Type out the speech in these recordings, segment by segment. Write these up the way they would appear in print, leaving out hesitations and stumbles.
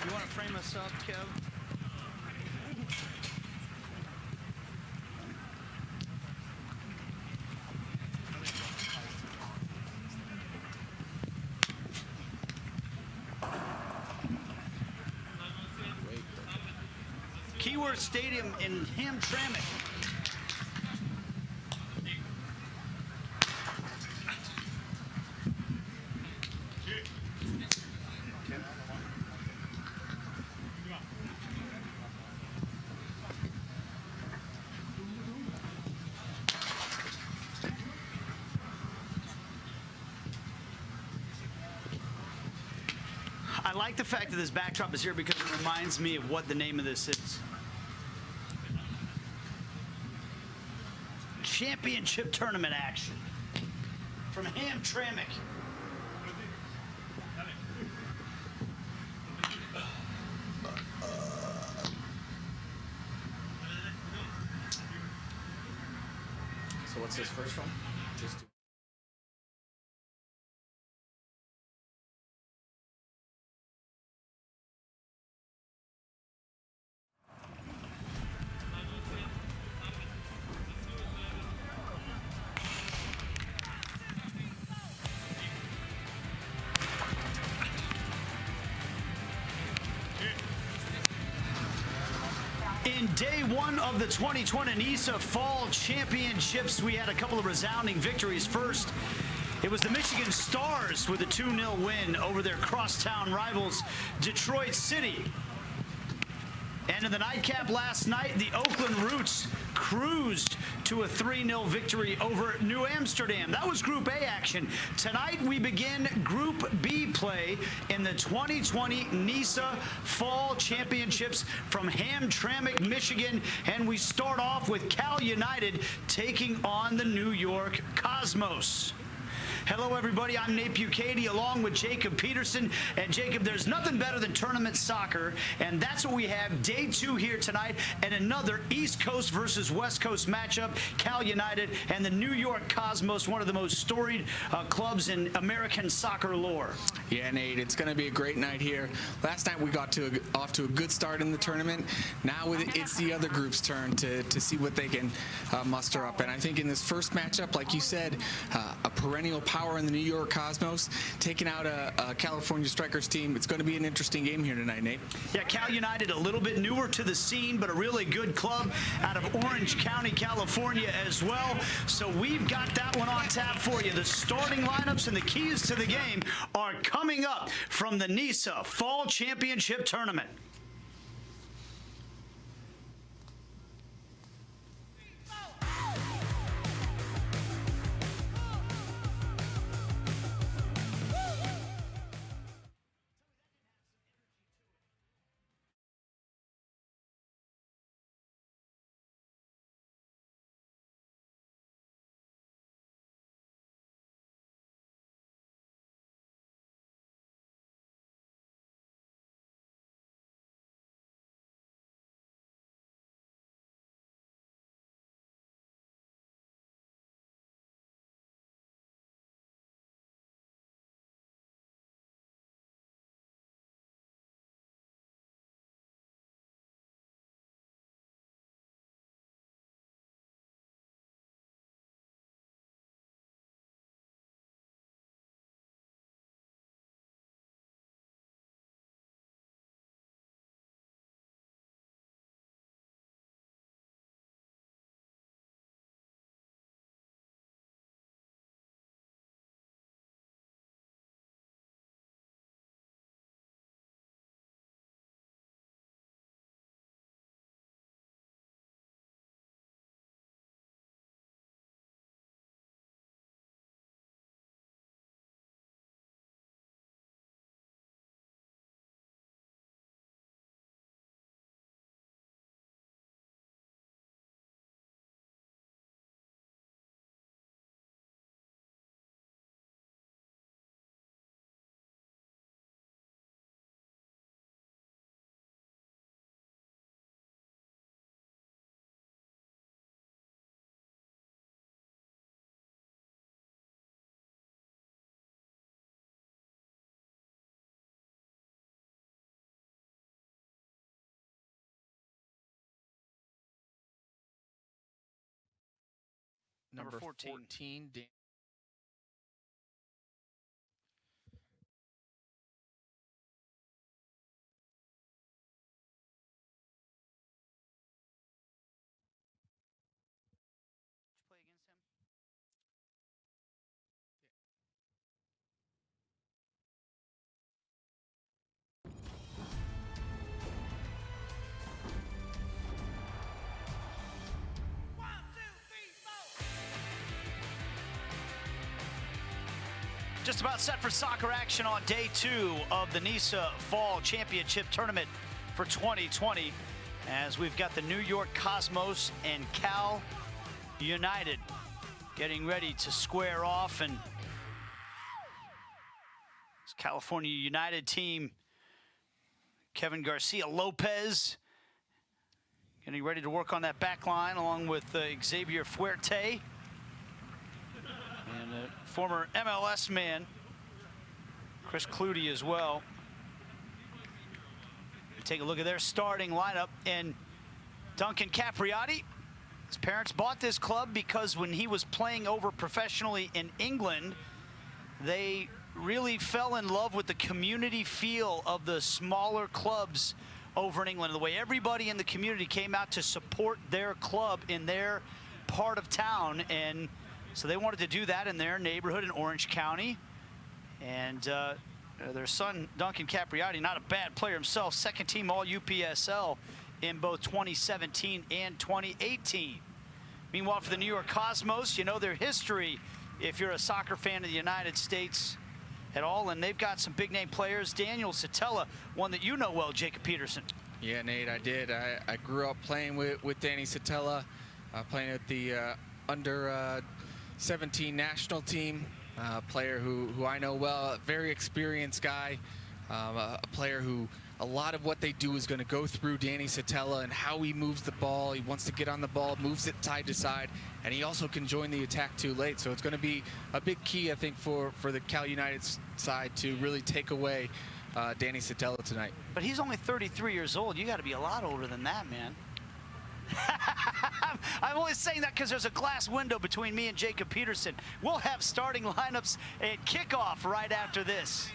You want to frame us up, Kev? Keyword Stadium in Hamtramck. I like the fact that this backdrop is here because it reminds me of what the name of this is. Championship tournament action from Hamtramck. So what's this first one? Just In day one of the 2020 NISA Fall Championships, we had a couple of resounding victories. First, it was the Michigan Stars with a 2-0 win over their crosstown rivals, Detroit City. And in the nightcap last night, the Oakland Roots cruised to a 3-0 victory over New Amsterdam. That was Group A action. Tonight, we begin Group B play in the 2020 NISA Fall Championships from Hamtramck, Michigan. And we start off with Cal United taking on the New York Cosmos. Hello, everybody. I'm Nate Bucati along with Jacob Peterson. And Jacob, there's nothing better than tournament soccer, and that's what we have. Day two here tonight, and another East Coast versus West Coast matchup. Cal United and the New York Cosmos, one of the most storied clubs in American soccer lore. Yeah, Nate, it's going to be a great night here. Last night we got off to a good start in the tournament. Now it's the other group's turn to see what they can muster up. And I think in this first matchup, like you said, a perennial power in the New York Cosmos taking out a California Strikers team. It's going to be an interesting game here tonight, Nate. Yeah, Cal United a little bit newer to the scene, but a really good club out of Orange County, California as well. So we've got that one on tap for you. The starting lineups and the keys to the game are coming up from the NISA Fall Championship Tournament. number 14. 14. Did you play against him? Just about set for soccer action on day 2 of the NISA Fall Championship Tournament for 2020, as we've got the New York Cosmos and Cal United getting ready to square off. And this California United team, Kevin Garcia Lopez, getting ready to work on that back line along with Xavier Fuerte. And a former MLS man, Chris Clutie, as well. Take a look at their starting lineup. And Duncan Capriati, his parents bought this club because when he was playing over professionally in England, they really fell in love with the community feel of the smaller clubs over in England. The way everybody in the community came out to support their club in their part of town. And so they wanted to do that in their neighborhood in Orange County. And their son, Duncan Capriati, not a bad player himself, second team all UPSL in both 2017 and 2018. Meanwhile, for the New York Cosmos, you know their history if you're a soccer fan of the United States at all. And they've got some big name players. Daniel Satella, one that you know well, Jacob Peterson. Yeah, Nate, I did. I grew up playing with Danny Satella, playing at the under 17 national team. Player who I know well, a very experienced guy, a player who a lot of what they do is going to go through Danny Satella and how he moves the ball. He wants to get on the ball, moves it side to side, and he also can join the attack too late. So it's going to be a big key, I think, for the Cal United side to really take away Danny Satella tonight. But he's only 33 years old. You got to be a lot older than that, man. I'm only saying that because there's a glass window between me and Jacob Peterson. We'll have starting lineups at kickoff right after this.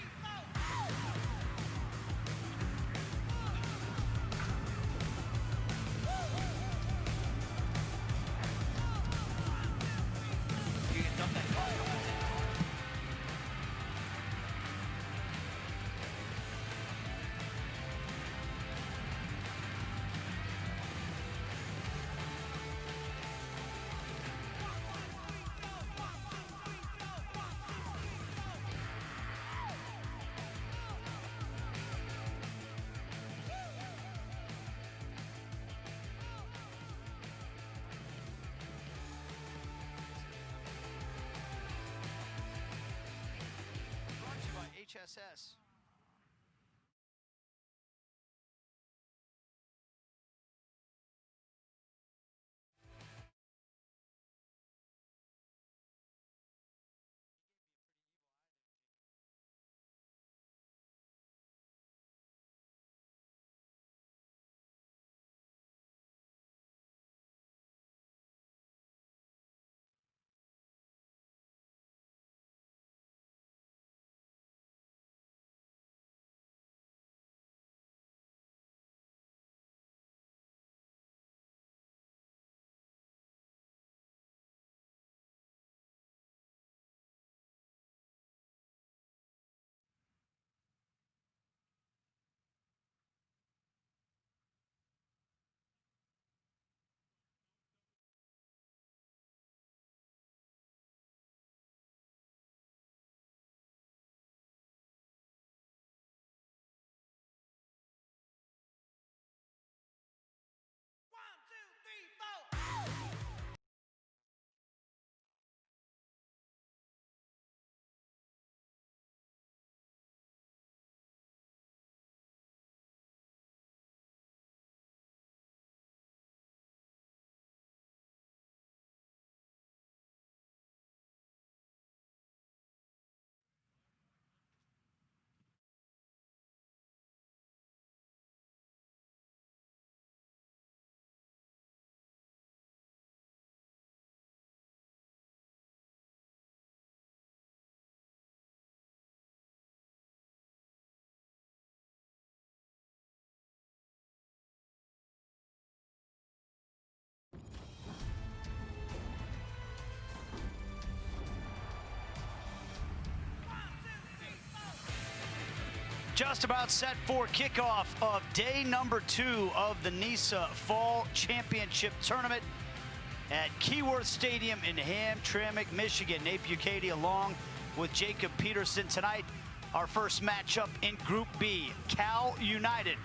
HSS. Just about set for kickoff of day number 2 of the NISA Fall Championship Tournament at Keyworth Stadium in Hamtramck, Michigan. Nate Bucati along with Jacob Peterson. Tonight, our first matchup in Group B, Cal United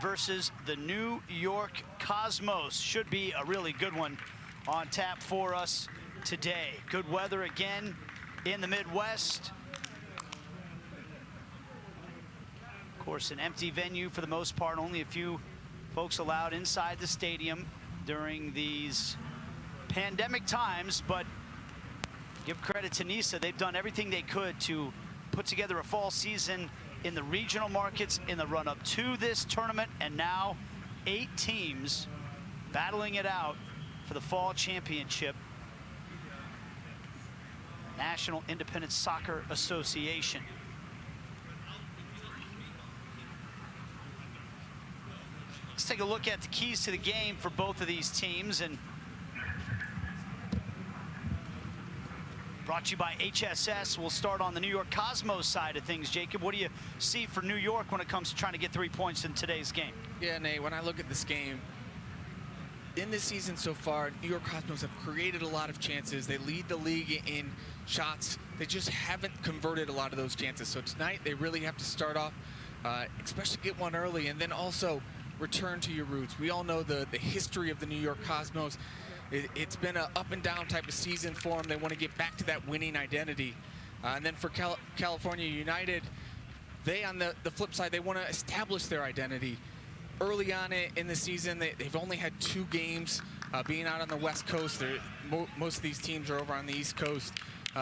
versus the New York Cosmos. Should be a really good one on tap for us today. Good weather again in the Midwest. Of course, an empty venue for the most part. Only a few folks allowed inside the stadium during these pandemic times, but give credit to NISA. They've done everything they could to put together a fall season in the regional markets in the run-up to this tournament, and now 8 teams battling it out for the fall championship. National Independent Soccer Association. Let's take a look at the keys to the game for both of these teams, and brought to you by HSS. We'll start on the New York Cosmos side of things. Jacob, what do you see for New York when it comes to trying to get 3 points in today's game? Yeah, Nate, when I look at this game, in this season so far, New York Cosmos have created a lot of chances. They lead the league in shots. They just haven't converted a lot of those chances. So tonight, they really have to start off, especially get one early, and then also return to your roots. We all know the history of the New York Cosmos. It's been an up and down type of season for them. They want to get back to that winning identity. And then for California United, they, on the flip side, they want to establish their identity. Early on in the season, they've only had 2 games being out on the West Coast. Most of these teams are over on the East Coast.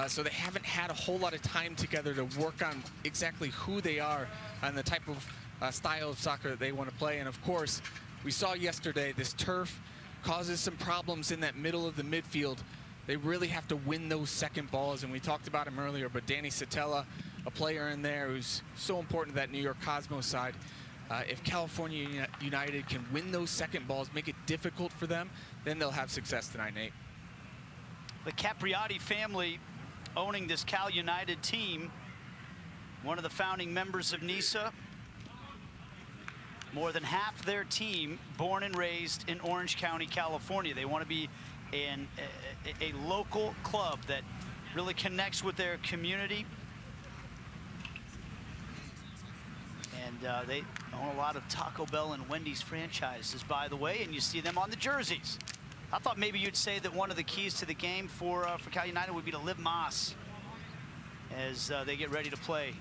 So they haven't had a whole lot of time together to work on exactly who they are and the type of style of soccer that they want to play. And of course, we saw yesterday this turf causes some problems in that middle of the midfield. They really have to win those second balls, and we talked about him earlier, but Danny Satella, a player in there who's so important to that New York Cosmos side. If California United can win those second balls, make it difficult for them, then they'll have success tonight, Nate. The Capriati family owning this Cal United team, one of the founding members of NISA. More than half their team born and raised in Orange County, California. They want to be a local club that really connects with their community. And they own a lot of Taco Bell and Wendy's franchises, by the way, and you see them on the jerseys. I thought maybe you'd say that one of the keys to the game for Cal United would be to live Moss as they get ready to play.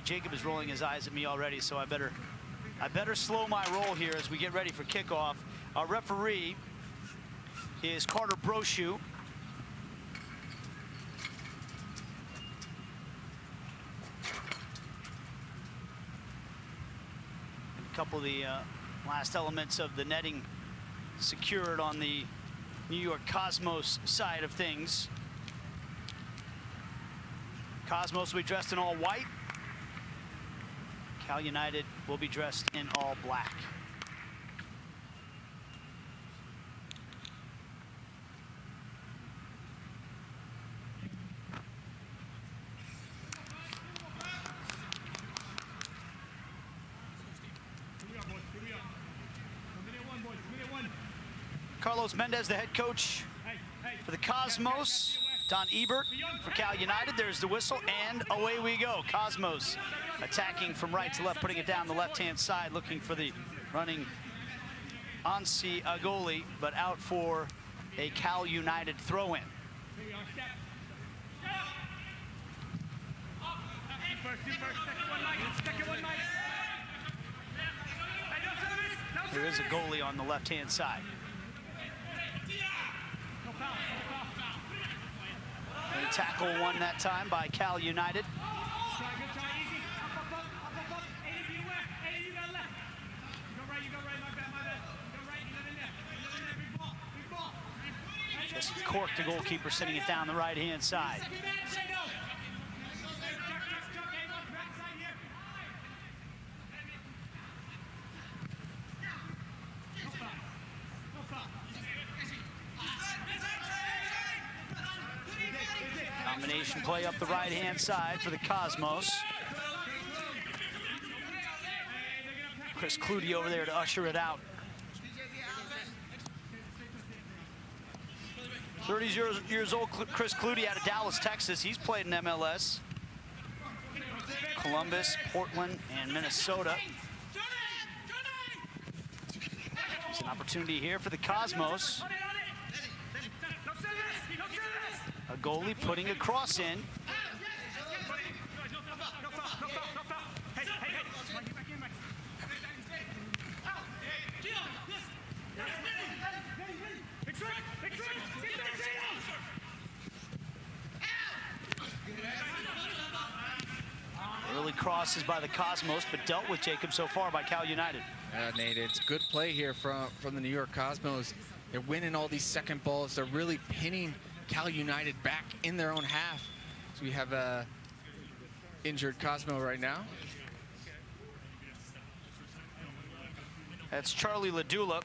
Jacob is rolling his eyes at me already, so I better slow my roll here as we get ready for kickoff. Our referee is Carter Brochu. A couple of the last elements of the netting secured on the New York Cosmos side of things. Cosmos will be dressed in all white. Cal United will be dressed in all black. Carlos Mendez, the head coach for the Cosmos. Don Ebert for Cal United. There's the whistle, and away we go. Cosmos attacking from right to left, putting it down the left-hand side, looking for the running Ansi Agoli, but out for a Cal United throw-in. There is a goalie on the left-hand side. A tackle won that time by Cal United. Just corked the goalkeeper, sending it down the right-hand side. Combination play up the right-hand side for the Cosmos. Chris Clutie over there to usher it out. 30 years old, Chris Clutie out of Dallas, Texas. He's played in MLS. Columbus, Portland, and Minnesota. There's an opportunity here for the Cosmos. A goalie putting a cross in. Early crosses by the Cosmos, but dealt with, Jacob, so far by Cal United. Nate, it's good play here from the New York Cosmos. They're winning all these second balls. They're really pinning Cal United back in their own half. So we have a injured Cosmo right now. That's Charlie Ladula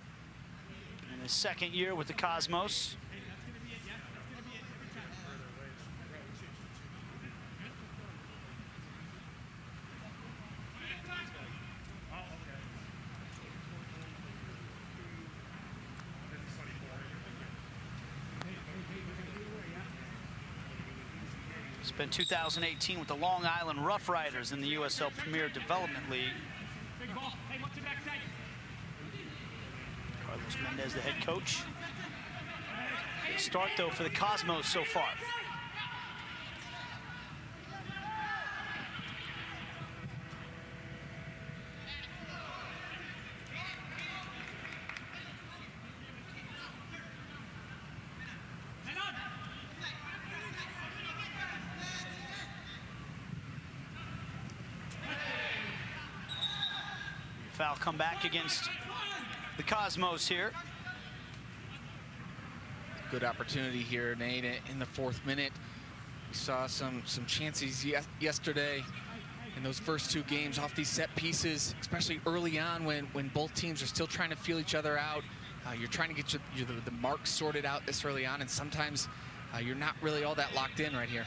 in his second year with the Cosmos. Spent 2018 with the Long Island Rough Riders in the USL Premier Development League. Carlos Mendez, the head coach. Good start, though, for the Cosmos so far. Foul come back against the Cosmos here. Good opportunity here, Nate, in the 4th minute. We saw some chances yesterday in those first 2 games off these set pieces, especially early on when both teams are still trying to feel each other out. You're trying to get the marks sorted out this early on, and sometimes you're not really all that locked in right here.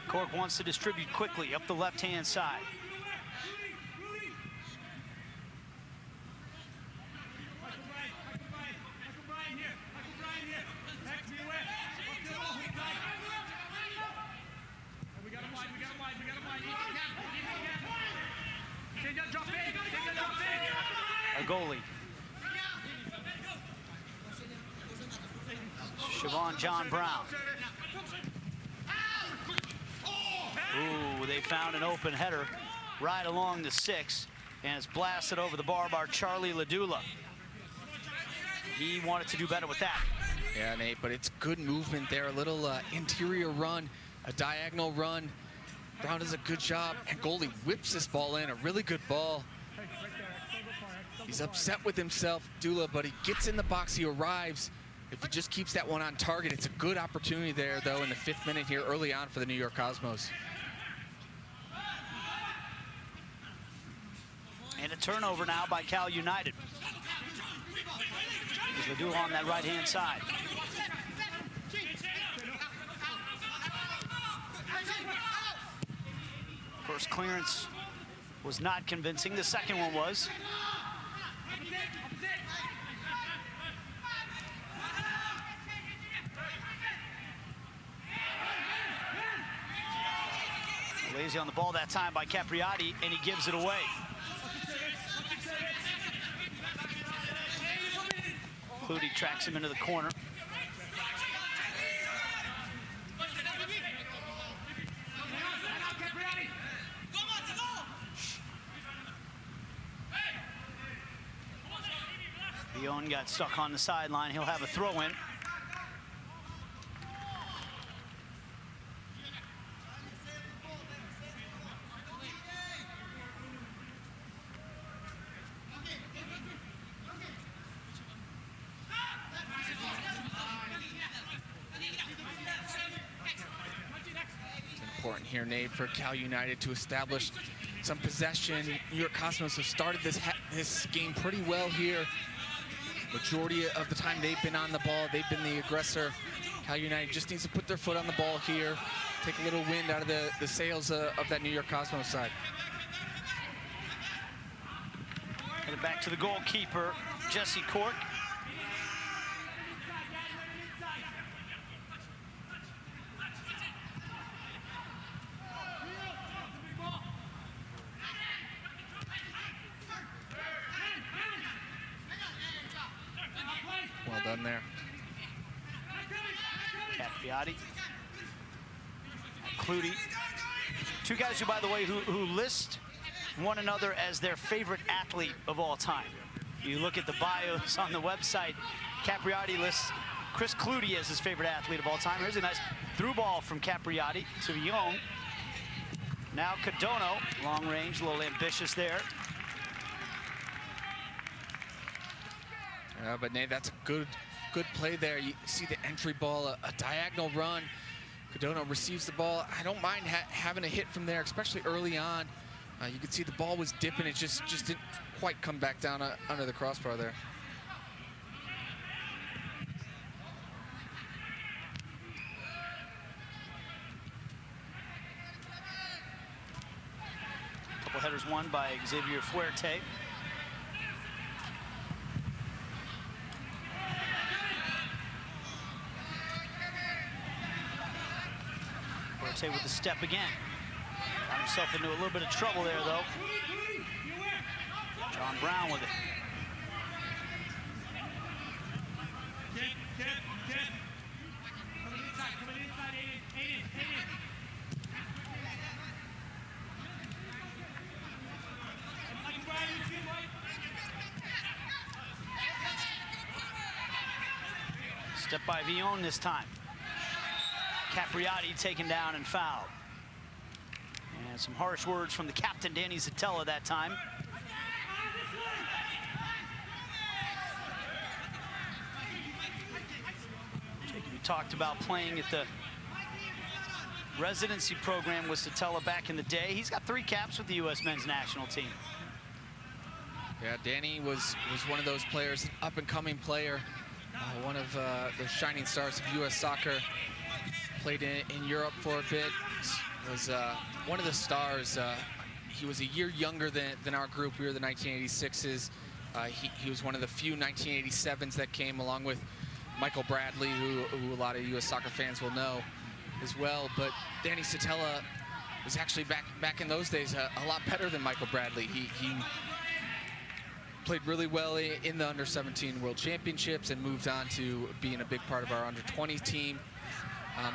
Cork wants to distribute quickly up the left-hand side. A goalie. Siobhan John Brown. Ooh, they found an open header right along the 6, and it's blasted over the bar by Charlie Ladula. He wanted to do better with that. Yeah, Nate, but it's good movement there. A little interior run, a diagonal run. Brown does a good job, and goalie whips this ball in, a really good ball. He's upset with himself, Dula, but he gets in the box, he arrives. If he just keeps that one on target, it's a good opportunity there, though, in the 5th minute here early on for the New York Cosmos. And a turnover now by Cal United. As they do on that right-hand side. First clearance was not convincing. The second one was. Lazy on the ball that time by Capriati, and he gives it away. Clutie tracks him into the corner. Dion got stuck on the sideline. He'll have a throw in. here, Nate, for Cal United to establish some possession. New York Cosmos have started this game pretty well here. Majority of the time they've been on the ball, they've been the aggressor. Cal United just needs to put their foot on the ball here, take a little wind out of the sails of that New York Cosmos side. Headed back to the goalkeeper, Jesse Cork. Well done there. Capriati, Clutie. Two guys who, by the way, who list one another as their favorite athlete of all time. You look at the bios on the website, Capriati lists Chris Clutie as his favorite athlete of all time. Here's a nice through ball from Capriati to Young. Now Cadono, long range, a little ambitious there. But Nate, that's a good play there. You see the entry ball, a diagonal run. Cadono receives the ball. I don't mind having a hit from there, especially early on. You could see the ball was dipping. It just didn't quite come back down under the crossbar there. Couple headers won by Xavier Fuerte. Fuerte with the step again. Got himself into a little bit of trouble there, though. John Brown with it. Step by Villon this time. Capriati taken down and fouled. And some harsh words from the captain, Danny Zatella, that time. Jacob, you talked about playing at the residency program with Zatella back in the day. He's got 3 caps with the U.S. men's national team. Yeah, Danny was one of those players, an up-and-coming player, one of the shining stars of U.S. soccer. Played in Europe for a bit. Was one of the stars. He was a year younger than our group. We were the 1986s. He was one of the few 1987s that came, along with Michael Bradley, who a lot of U.S. soccer fans will know as well. But Danny Zatella was actually back in those days a lot better than Michael Bradley. He played really well in the under-17 World Championships and moved on to being a big part of our under-20 team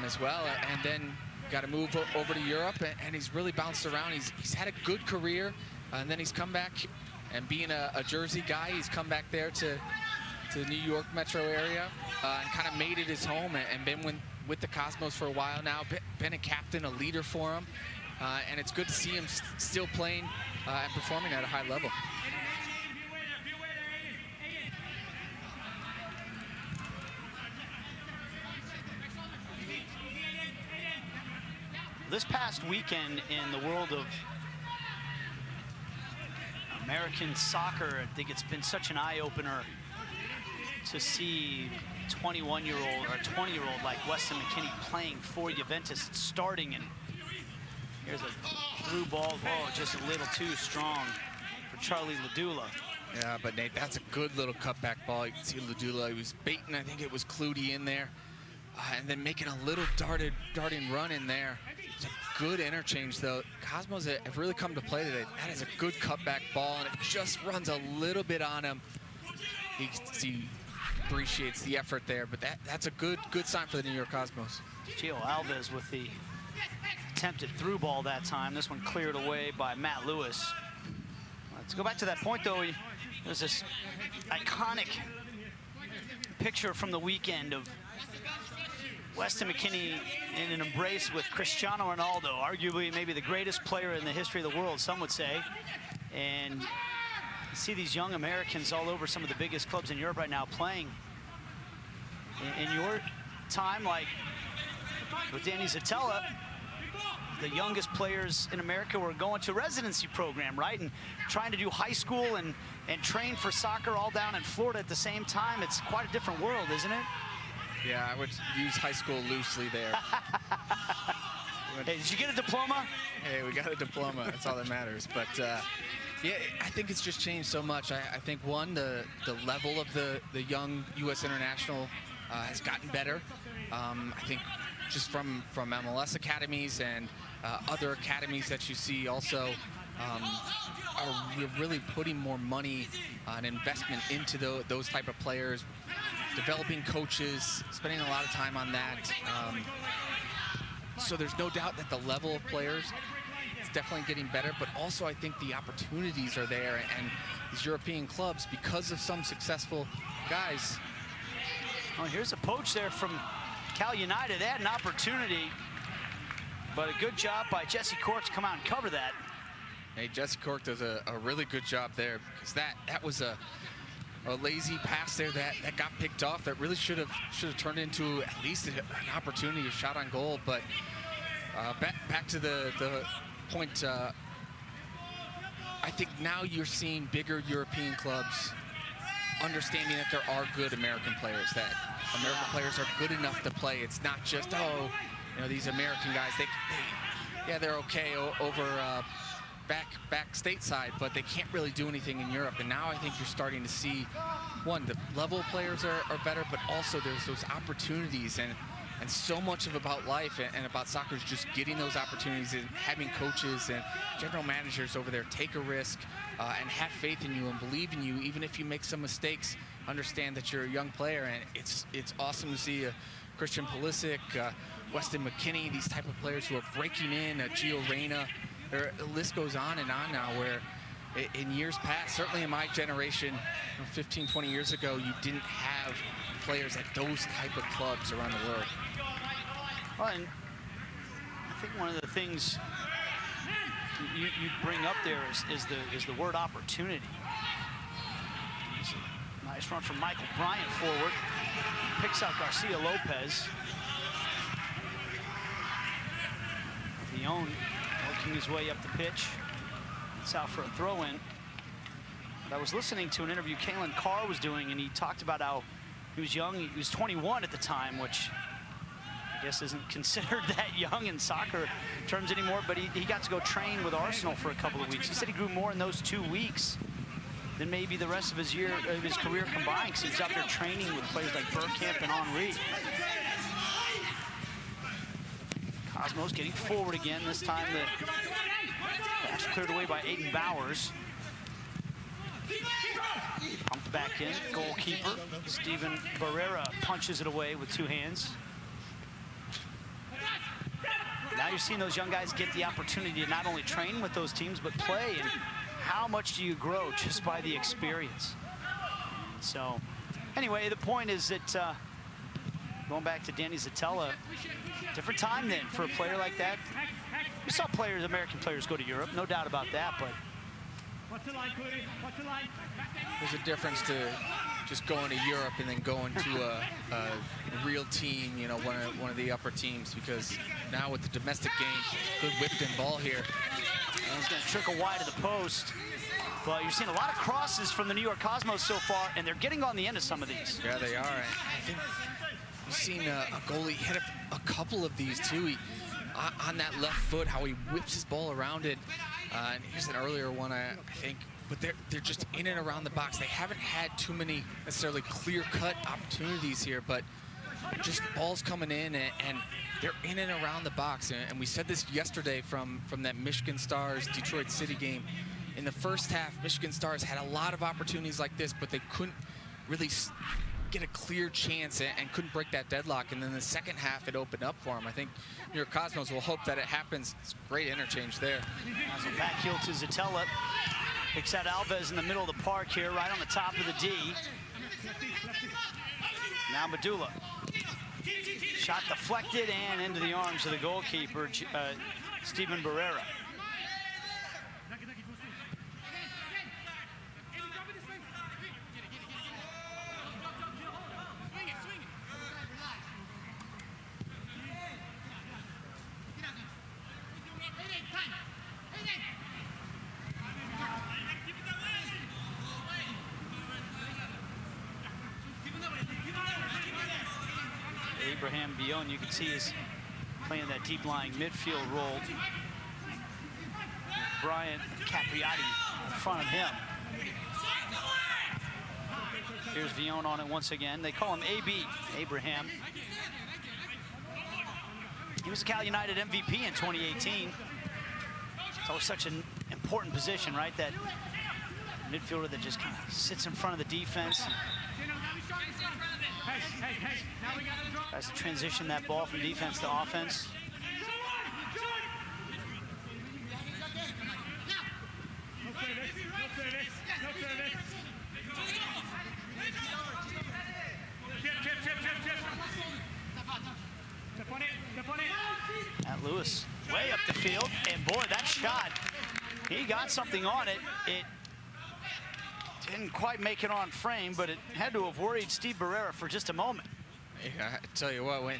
as well. And then got to move over to Europe, and he's really bounced around. He's had a good career, and then he's come back, and being a Jersey guy, he's come back there to the New York metro area and kind of made it his home, and been with the Cosmos for a while now, been a captain, a leader for him, and it's good to see him still playing and performing at a high level. This past weekend in the world of American soccer, I think it's been such an eye-opener to see 21-year-old or 20-year-old like Weston McKennie playing for Juventus, starting, and here's a through ball. Oh, just a little too strong for Charlie Ladula. Yeah, but Nate, that's a good little cutback ball. You can see Ladula, he was baiting, I think it was Clutie in there, and then making a little darting run in there. It's a good interchange, though. Cosmos have really come to play today. That is a good cutback ball, and it just runs a little bit on him. He appreciates the effort there, but that's a good sign for the New York Cosmos. Gio Alves with the attempted through ball that time. This one cleared away by Matt Lewis. Let's go back to that point, though. There's this iconic picture from the weekend of Weston McKennie in an embrace with Cristiano Ronaldo, arguably maybe the greatest player in the history of the world, some would say. And you see these young Americans all over some of the biggest clubs in Europe right now playing. In your time, like with Danny Zatella, the youngest players in America were going to residency program, right? And trying to do high school and train for soccer all down in Florida at the same time. It's quite a different world, isn't it? Yeah, I would use high school loosely there. Hey, did you get a diploma? Hey, we got a diploma. That's all that matters. But yeah, I think it's just changed so much. I think, one, the level of the young U.S. international has gotten better. I think just from MLS academies and other academies that you see also are really putting more money and investment into those type of players, developing coaches, spending a lot of time on that. So there's no doubt that the level of players is definitely getting better, but also I think the opportunities are there, and these European clubs, because of some successful guys. Oh, here's a poach there from Cal United. They had an opportunity, but a good job by Jesse Cork to come out and cover that. Hey, Jesse Cork does a really good job there, because that was a lazy pass there that got picked off that really should have turned into at least an opportunity, a shot on goal. But back to the point, I think now you're seeing bigger European clubs understanding that there are good American players, that American players are good enough to play. It's not just, oh, you know, these American guys, they're okay over back stateside, but they can't really do anything in Europe. And now I think you're starting to see, one, the level of players are better, but also there's those opportunities, and so much about life and about soccer is just getting those opportunities and having coaches and general managers over there take a risk and have faith in you and believe in you, even if you make some mistakes. Understand that you're a young player, and it's awesome to see Christian Pulisic, Weston McKennie, these type of players who are breaking in, Gio Reyna. The list goes on now, where in years past, certainly in my generation, 15, 20 years ago, you didn't have players at those type of clubs around the world. Well, and I think one of the things you bring up there is the word opportunity. Nice run from Michael Bryant forward. Picks out Garcia Lopez. Leone working his way up the pitch. It's out for a throw-in. But I was listening to an interview Kalen Carr was doing, and he talked about how he was young. He was 21 at the time, which I guess isn't considered that young in soccer terms anymore, but he got to go train with Arsenal for a couple of weeks. He said he grew more in those 2 weeks than maybe the rest of his career combined, because he was out there training with players like Bergkamp and Henry. Cosmos getting forward again. This time the pass cleared away by Aiden Bowers. Pumped back in. Goalkeeper Steven Barrera punches it away with 2 hands. Now you're seeing those young guys get the opportunity to not only train with those teams, but play. And how much do you grow just by the experience? So anyway, the point is that going back to Danny Zatella, different time then for a player like that. We saw players, American players, go to Europe, no doubt about that, but there's a difference to just going to Europe and then going to a real team, you know, one of the upper teams, because now with the domestic game, good whipped-in ball here. And it's going to trickle wide of the post. But you're seeing a lot of crosses from the New York Cosmos so far, and they're getting on the end of some of these. Yeah, they are. I think you've seen a goalie hit a couple of these too. He, on that left foot, how he whips his ball around it. And here's an earlier one, I think. But they're just in and around the box. They haven't had too many necessarily clear-cut opportunities here, but just balls coming in, and they're in and around the box. And we said this yesterday from that Michigan Stars Detroit City game. In the first half, Michigan Stars had a lot of opportunities like this, but they couldn't really get a clear chance and couldn't break that deadlock. And then the second half, it opened up for them. I think New York Cosmos will hope that it happens. It's great interchange there. So back heel to Zatella. Picks out Alves in the middle of the park here, right on the top of the D. Now Medulla. Shot deflected and into the arms of the goalkeeper, Steven Barrera. Abraham Villon, you can see, is playing that deep-lying midfield role. Bryant Capriati in front of him. Here's Villon on it once again. They call him AB, Abraham. He was a Cal United MVP in 2018. It's always such an important position, right? That midfielder that just kind of sits in front of the defense. Tries to transition that ball from defense to offense. At Lewis, way up the field, and boy, that shot, he got something on it. It didn't quite make it on frame, but it had to have worried Steve Barrera for just a moment. Yeah, I tell you what,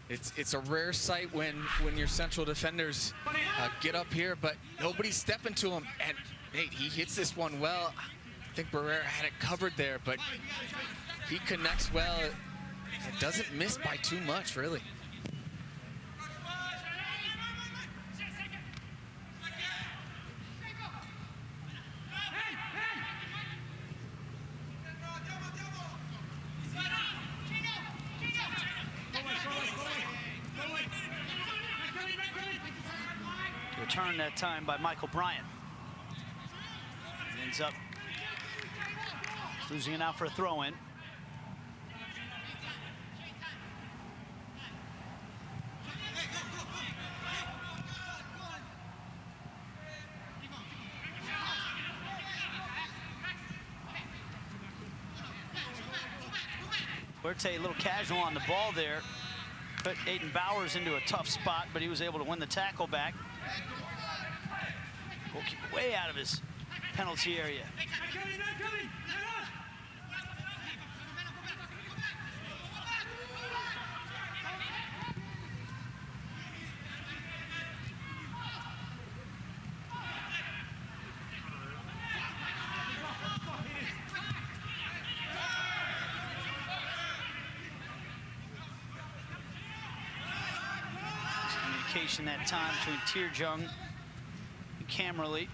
it's a rare sight when your central defenders get up here, but nobody's stepping to him. And hey, he hits this one well. I think Barrera had it covered there, but he connects well. It doesn't miss by too much, really. Return that time by Michael Bryant. He ends up losing it out for a throw-in. Huerte a little casual on the ball there. Put Aiden Bowers into a tough spot, but he was able to win the tackle back. Goalkeeper way out of his penalty area. Communication that time between Tierjung and Camerly.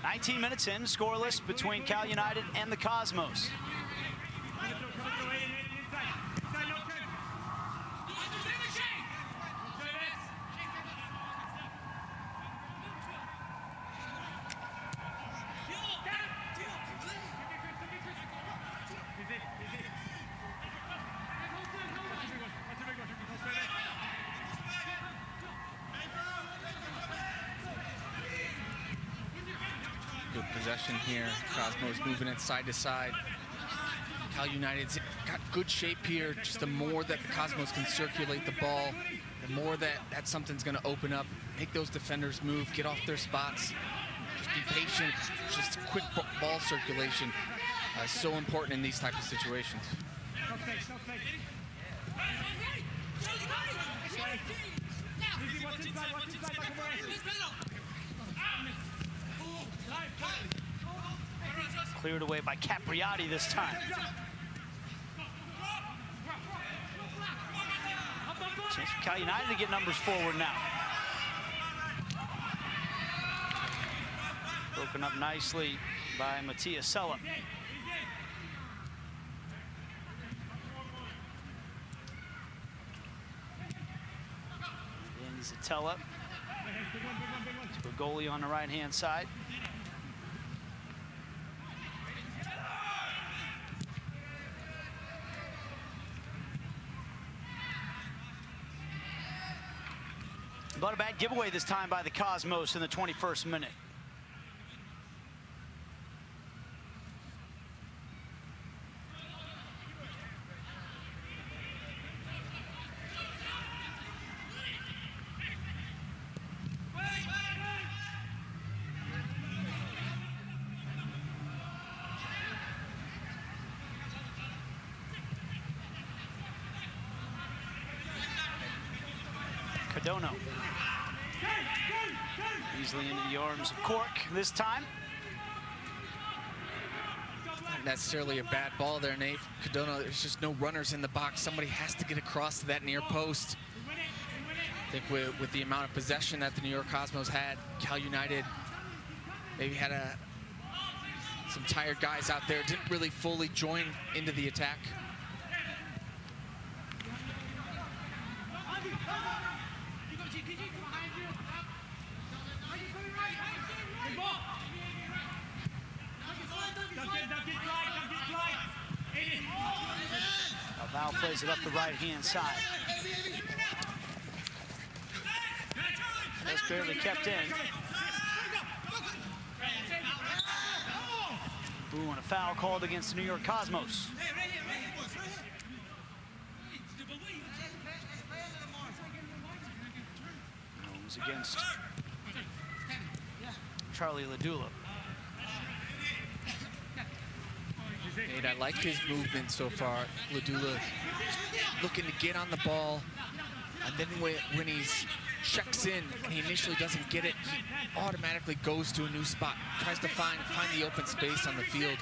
"19 minutes in, scoreless between Cal United and the Cosmos." Good possession here. Cosmos moving it side to side. Cal United's got good shape here. Just the more that the Cosmos can circulate the ball, the more that something's going to open up, make those defenders move, get off their spots. Just be patient. Just quick ball circulation is so important in these type of situations. Cleared away by Capriati this time. Chance for Cal United to get numbers forward now. Broken up nicely by Mattia Sella. And Zatella to a goalie on the right-hand side. But a bad giveaway this time by the Cosmos in the 21st minute. Cardono. Easily into the arms of Cork this time. Not necessarily a bad ball there, Nate. Cadona, there's just no runners in the box. Somebody has to get across to that near post. I think with the amount of possession that the New York Cosmos had, Cal United maybe had some tired guys out there, didn't really fully join into the attack. Val plays it up the right-hand side. That's barely kept in. Ooh, and a foul called against the New York Cosmos. It was against Charlie Ladula. Nate, I like his movement so far. Ladula looking to get on the ball, and then when he's checks in and he initially doesn't get it, he automatically goes to a new spot, tries to find the open space on the field.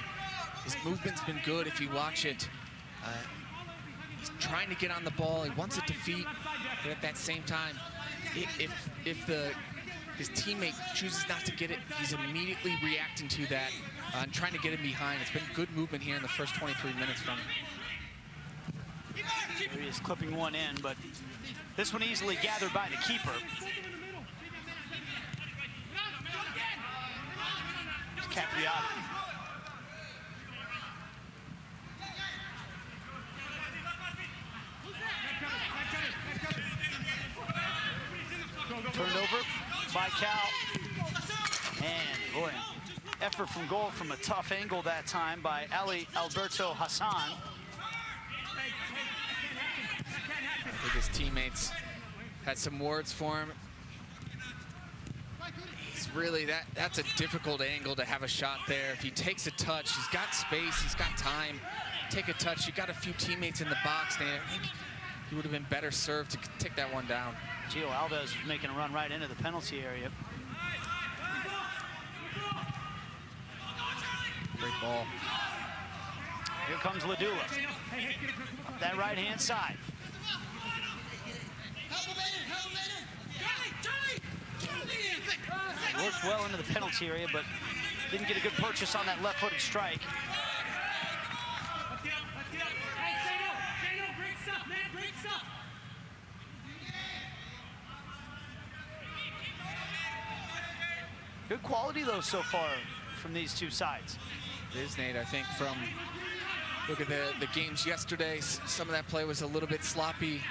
His movement's been good if you watch it. He's trying to get on the ball, he wants it to feet, but at that same time, if his teammate chooses not to get it, he's immediately reacting to that and trying to get him behind. It's been good movement here in the first 23 minutes from him. He is clipping one in, but this one easily gathered by the keeper. It's Capriati. Turned over by Cal. And boy, effort from goal from a tough angle that time by Ali Alberto Hassan. I think his teammates had some words for him. He's really, that's a difficult angle to have a shot there. If he takes a touch, he's got space, he's got time. Take a touch, you got a few teammates in the box there. I think he would have been better served to take that one down. Gio Alves was making a run right into the penalty area. Great ball. Here comes Ladula. Up that right-hand side. Worked well into the penalty area, but didn't get a good purchase on that left-footed strike. Good quality, though, so far from these two sides. It is, Nate. I think from, look at the games yesterday, some of that play was a little bit sloppy.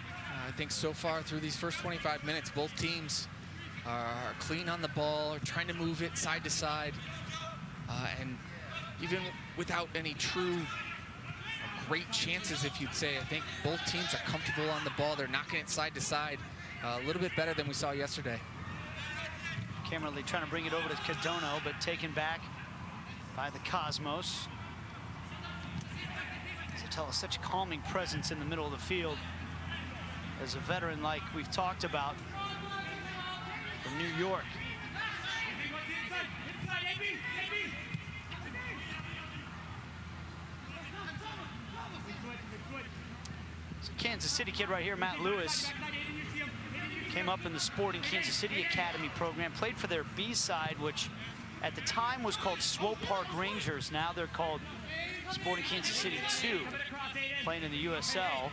I think so far through these first 25 minutes, both teams are clean on the ball, are trying to move it side to side. And even without any true great chances, if you'd say, I think both teams are comfortable on the ball. They're knocking it side to side a little bit better than we saw yesterday. Camerly trying to bring it over to Cadona, but taken back by the Cosmos. Satella, such a calming presence in the middle of the field. As a veteran like we've talked about from New York. It's a Kansas City kid right here, Matt Lewis. Came up in the Sporting Kansas City Academy program, played for their B side, which at the time was called Swope Park Rangers. Now they're called Sporting Kansas City 2, playing in the USL.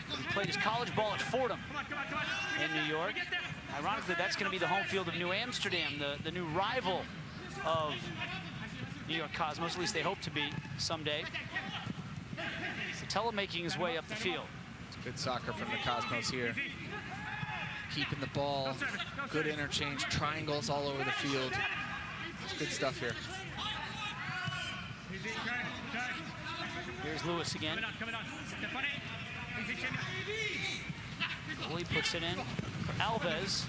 He played his college ball at Fordham in New York. Ironically, that's going to be the home field of New Amsterdam, the new rival of New York Cosmos, at least they hope to be someday. Satella making his way up the field. It's good soccer from the Cosmos here. Keeping the ball, good interchange, triangles all over the field. It's good stuff here. Here's Lewis again. He puts it in for Alves.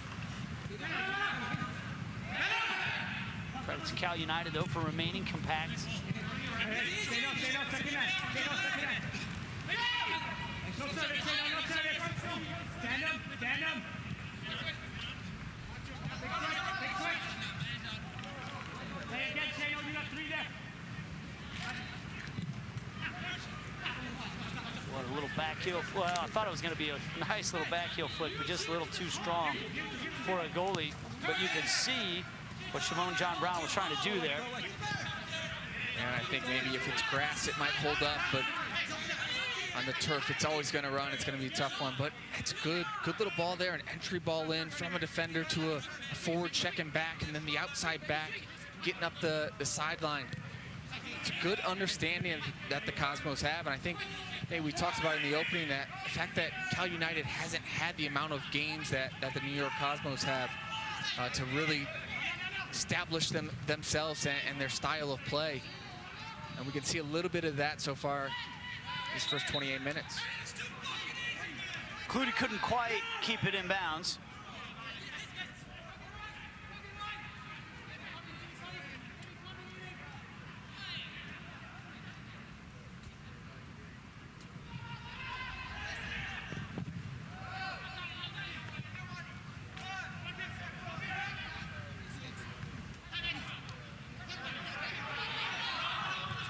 Credit to Cal United, though, for remaining compact What a little back heel. Well, I thought it was going to be a nice little back heel flick, but just a little too strong for a goalie. But you can see what Shimon John Brown was trying to do there. And I think maybe if it's grass, it might hold up, but on the turf, it's always going to run. It's going to be a tough one, but it's good little ball there, an entry ball in from a defender to a forward checking back, and then the outside back getting up the sideline. It's a good understanding that the Cosmos have, and I think, hey, we talked about in the opening that the fact that Cal United hasn't had the amount of games that the New York Cosmos have to really establish themselves and their style of play. And we can see a little bit of that so far these first 28 minutes. Clutie couldn't quite keep it in bounds.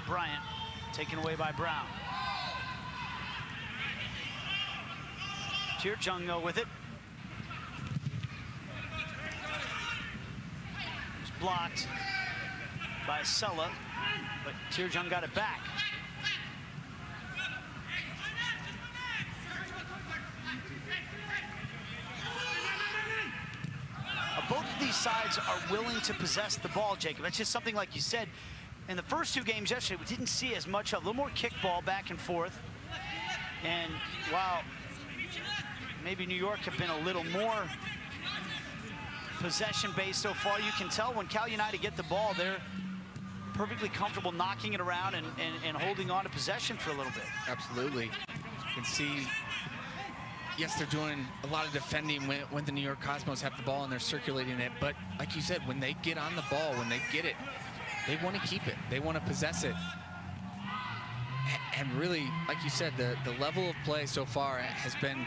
Bryant, taken away by Brown. Tirjung though with it. It's blocked by Sulla, but Tirjung got it back. Both of these sides are willing to possess the ball, Jacob. That's just something, like you said, in the first two games yesterday, we didn't see as much of, a little more kickball back and forth. And while maybe New York have been a little more possession-based so far, you can tell when Cal United get the ball, they're perfectly comfortable knocking it around and holding on to possession for a little bit. Absolutely. You can see, yes, they're doing a lot of defending when the New York Cosmos have the ball and they're circulating it. But like you said, when they get on the ball, when they get it, they want to keep it. They want to possess it. And really, like you said, the level of play so far has been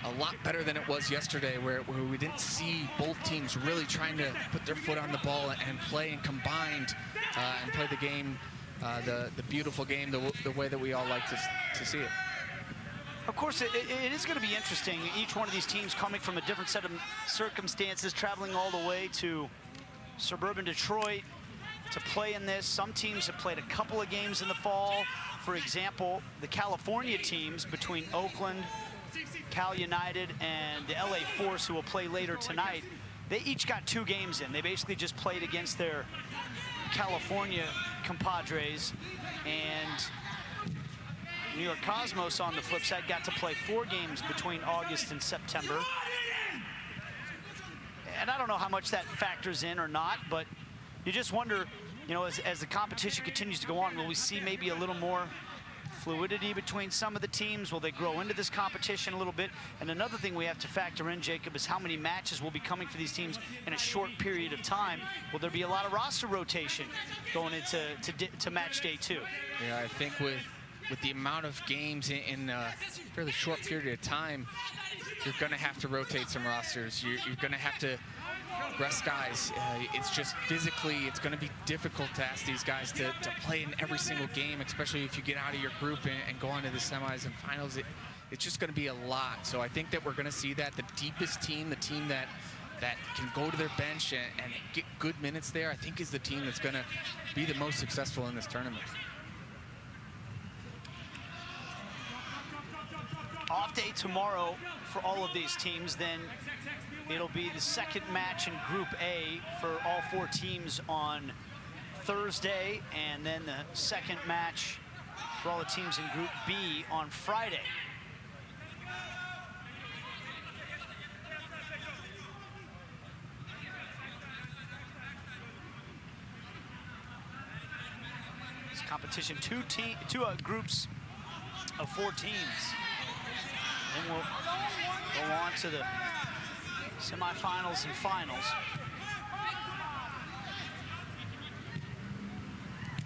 a lot better than it was yesterday, where we didn't see both teams really trying to put their foot on the ball and play and combined and play the game, the beautiful game, the way that we all like to see it. Of course, it is going to be interesting. Each one of these teams coming from a different set of circumstances, traveling all the way to suburban Detroit to play in this. Some teams have played a couple of games in the fall. For example, the California teams between Oakland, Cal United, and the LA Force, who will play later tonight, they each got 2 games in. They basically just played against their California compadres, and New York Cosmos, on the flip side, got to play 4 games between August and September. And I don't know how much that factors in or not, but you just wonder, you know, as the competition continues to go on, will we see maybe a little more fluidity between some of the teams? Will they grow into this competition a little bit? And another thing we have to factor in, Jacob, is how many matches will be coming for these teams in a short period of time. Will there be a lot of roster rotation going into match day 2? Yeah, I think with the amount of games in a fairly short period of time, you're going to have to rotate some rosters. You're going to have to rest guys. It's just physically, it's going to be difficult to ask these guys to play in every single game, especially if you get out of your group and go on to the semis and finals. It's just going to be a lot. So I think that we're going to see that the deepest team, the team that can go to their bench and get good minutes there, I think is the team that's going to be the most successful in this tournament. Off day tomorrow for all of these teams. Then it'll be the second match in Group A for all 4 teams on Thursday, and then the second match for all the teams in Group B on Friday. This competition, two groups of 4 teams. Then we'll go on to the semifinals and finals.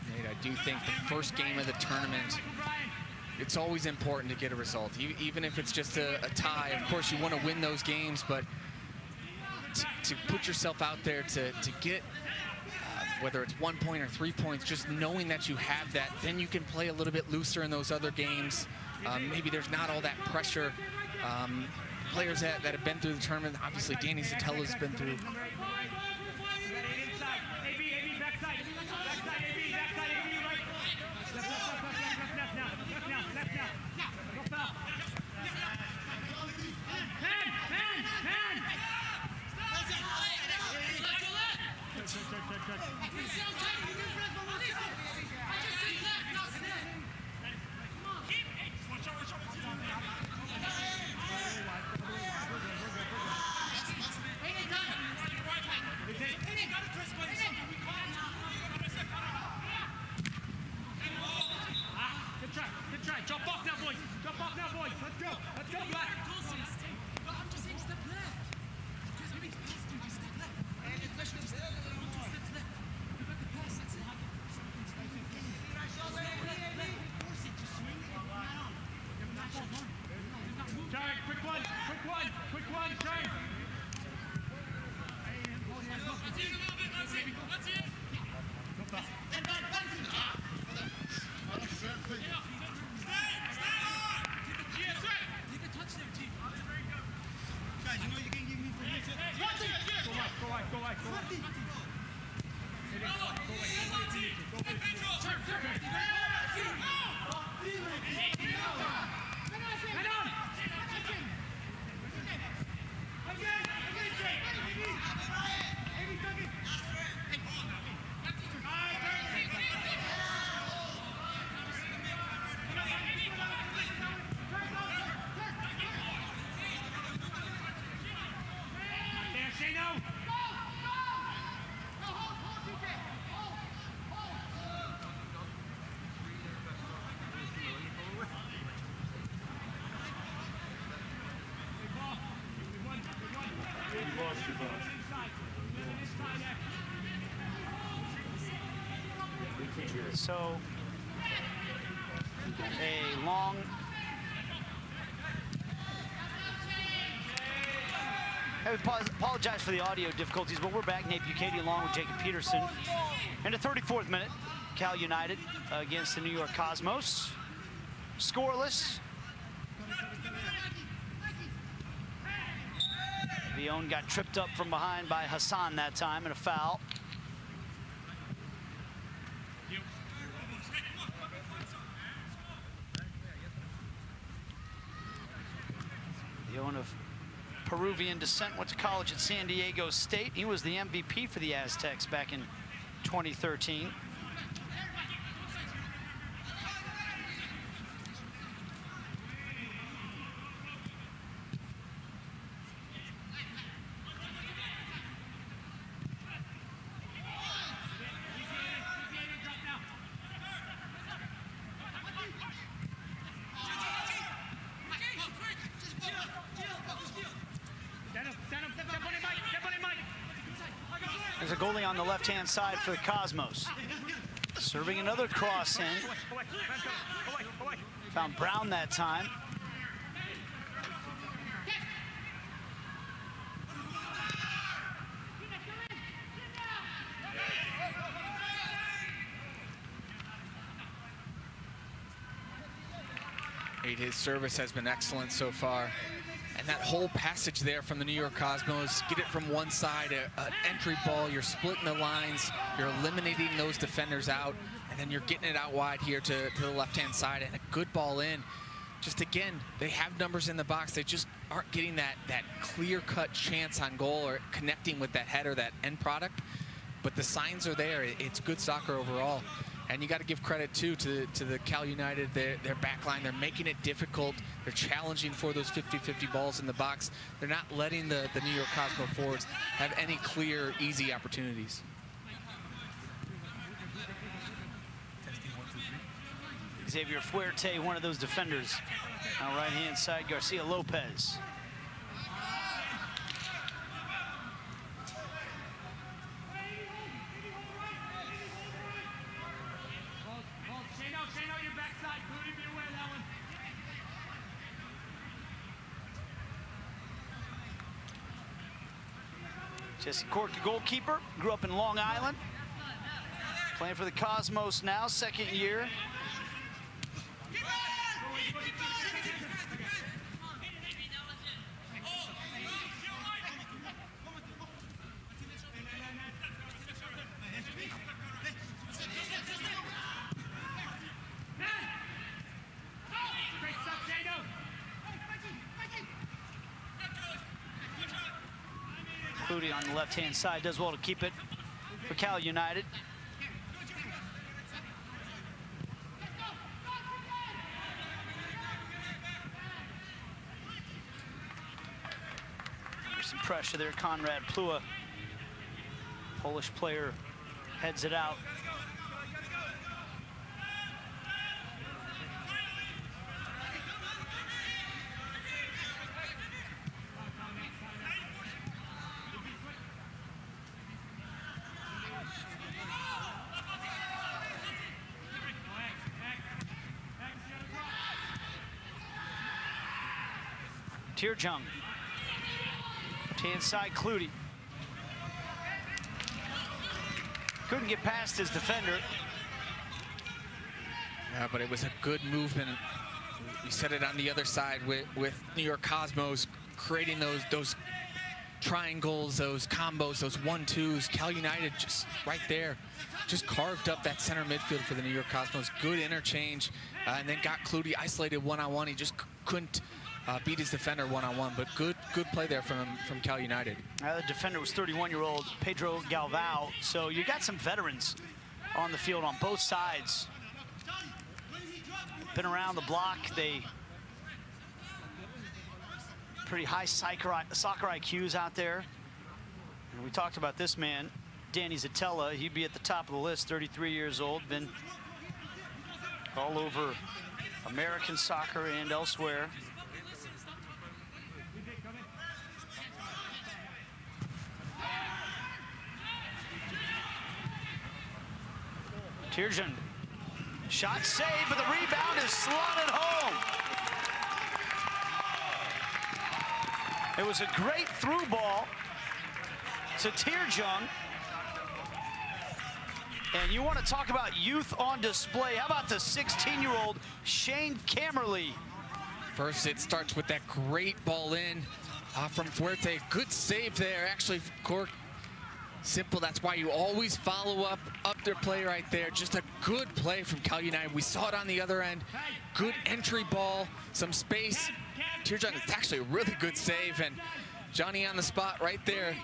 Nate, I do think the first game of the tournament, it's always important to get a result, even if it's just a tie. Of course, you want to win those games, but to put yourself out there to get, whether it's 1 point or 3 points, just knowing that you have that, then you can play a little bit looser in those other games. Maybe there's not all that pressure. Players that have been through the tournament, obviously Danny Satella's been through. Drop off now, boys. Drop off now, boys. Let's go. Let's go, black. I'm just saying step left. Just maybe step left. And it's just step left. You got the pass. That's it. Try, quick one. Quick one, try. Let's see it. Guys, you know you can give me permission. Go wide. So, a long I apologize for the audio difficulties, but we're back. Nate Bucati along with Jacob Peterson. In the 34th minute, Cal United against the New York Cosmos. Scoreless. Leon got tripped up from behind by Hassan that time and a foul. Leon of Peruvian descent, went to college at San Diego State. He was the MVP for the Aztecs back in 2013. There's a goalie on the left-hand side for the Cosmos. Serving another cross in. Found Brown that time. His service has been excellent so far. And that whole passage there from the New York Cosmos, get it from one side, an entry ball, you're splitting the lines, you're eliminating those defenders out, and then you're getting it out wide here to the left-hand side, and a good ball in. Just again, they have numbers in the box, they just aren't getting that clear-cut chance on goal or connecting with that header, that end product. But the signs are there, it's good soccer overall. And you got to give credit, too, to the Cal United, their back line. They're making it difficult. They're challenging for those 50-50 balls in the box. They're not letting the New York Cosmo forwards have any clear, easy opportunities. Xavier Fuerte, one of those defenders. Now right-hand side, Garcia Lopez. Jesse Cork, the goalkeeper, grew up in Long Island. Playing for the Cosmos now, second year. Cloutier on the left-hand side does well to keep it for Cal United. There's some pressure there. Konrad Plua, Polish player, heads it out. Tirjung. Left-hand side, Cloutier. Couldn't get past his defender. Yeah, but it was a good movement. You said it on the other side with New York Cosmos creating those triangles, those combos, those 1-2s. Cal United just right there, just carved up that center midfield for the New York Cosmos. Good interchange, and then got Cloutier isolated one-on-one. He just couldn't beat his defender one-on-one, but good play there from Cal United. The defender was 31-year-old Pedro Galvao, so you got some veterans on the field on both sides. Been around the block. They pretty high soccer IQs out there. And we talked about this man, Danny Zatella. He'd be at the top of the list, 33 years old, been all over American soccer and elsewhere. Tirjung, shot saved, but the rebound is slotted home. It was a great through ball to Tirjung. And you want to talk about youth on display. How about the 16-year-old Shane Camerly? First, it starts with that great ball in from Fuerte. Good save there, actually, Cork. Simple, that's why you always follow up their play right there. Just a good play from Cal United. We saw it on the other end. Good entry ball, some space. Tirjung, it's actually a really good save, and Johnny on the spot right there.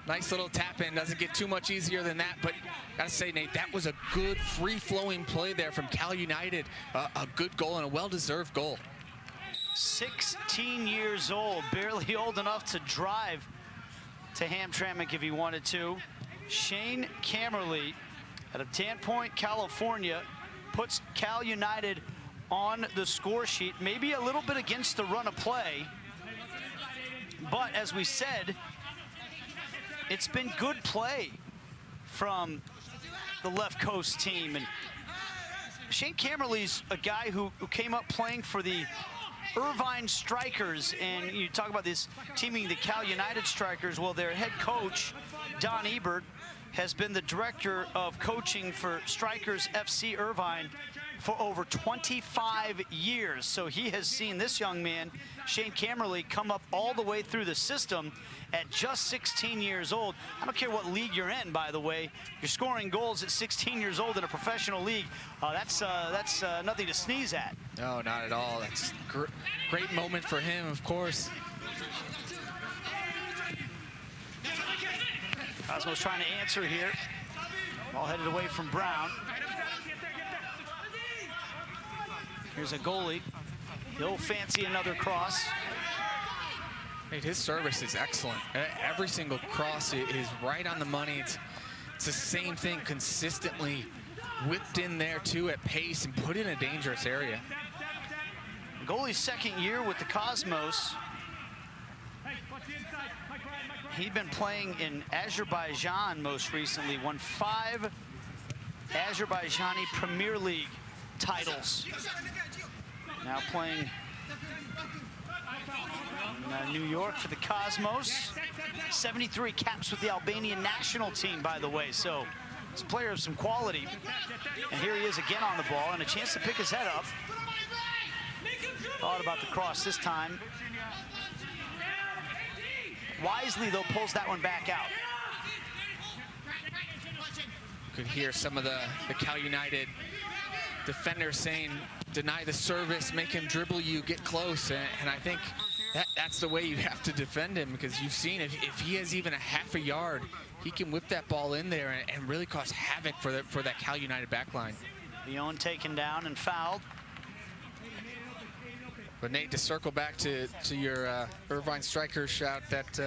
Nice little tap in, doesn't get too much easier than that, but gotta say, Nate, that was a good free-flowing play there from Cal United. A good goal and a well-deserved goal. 16 years old, barely old enough to drive to Hamtramck if he wanted to. Shane Camerly out of Tan Point, California, puts Cal United on the score sheet, maybe a little bit against the run of play, but as we said, it's been good play from the left coast team. And Shane Camerly's a guy who came up playing for the Irvine Strikers, and you talk about this teaming the Cal United Strikers. Well, their head coach, Don Ebert, has been the director of coaching for Strikers FC Irvine for over 25 years. So he has seen this young man, Shane Camerly, come up all the way through the system at just 16 years old. I don't care what league you're in, by the way. You're scoring goals at 16 years old in a professional league. That's nothing to sneeze at. No, not at all. That's great moment for him, of course. Cosmos trying to answer here. Ball headed away from Brown. Here's a goalie. He'll fancy another cross. His service is excellent. Every single cross is right on the money. It's the same thing, consistently whipped in there too at pace and put in a dangerous area. The goalie's second year with the Cosmos. He'd been playing in Azerbaijan most recently, won 5 Azerbaijani Premier League titles. Now playing In, New York for the Cosmos. 73 caps with the Albanian national team, by the way. So he's a player of some quality. And here he is again on the ball and a chance to pick his head up. Thought about the cross this time. Wisely, though, pulls that one back out. Could hear some of the Cal United defenders saying, deny the service, make him dribble you, get close. And I think that's the way you have to defend him, because you've seen if he has even a half a yard, he can whip that ball in there and really cause havoc for that Cal United backline. Leon taken down and fouled. But Nate, to circle back to your Irvine Strikers shout, that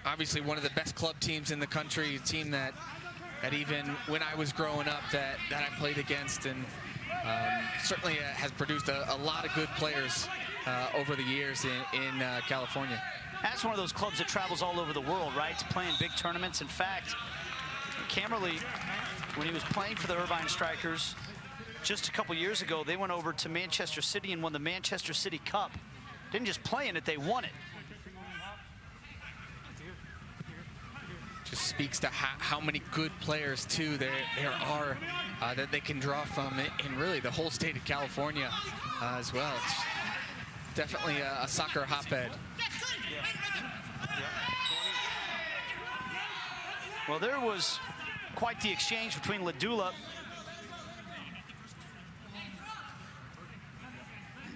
obviously one of the best club teams in the country, a team that even when I was growing up that I played against, and certainly has produced a lot of good players over the years in California. That's one of those clubs that travels all over the world, right? To play in big tournaments. In fact, Camerly, when he was playing for the Irvine Strikers, just a couple years ago, they went over to Manchester City and won the Manchester City Cup. Didn't just play in it, they won it. Just speaks to how many good players, too, there are that they can draw from in really the whole state of California as well. It's definitely a soccer hotbed. Well, there was quite the exchange between Ladula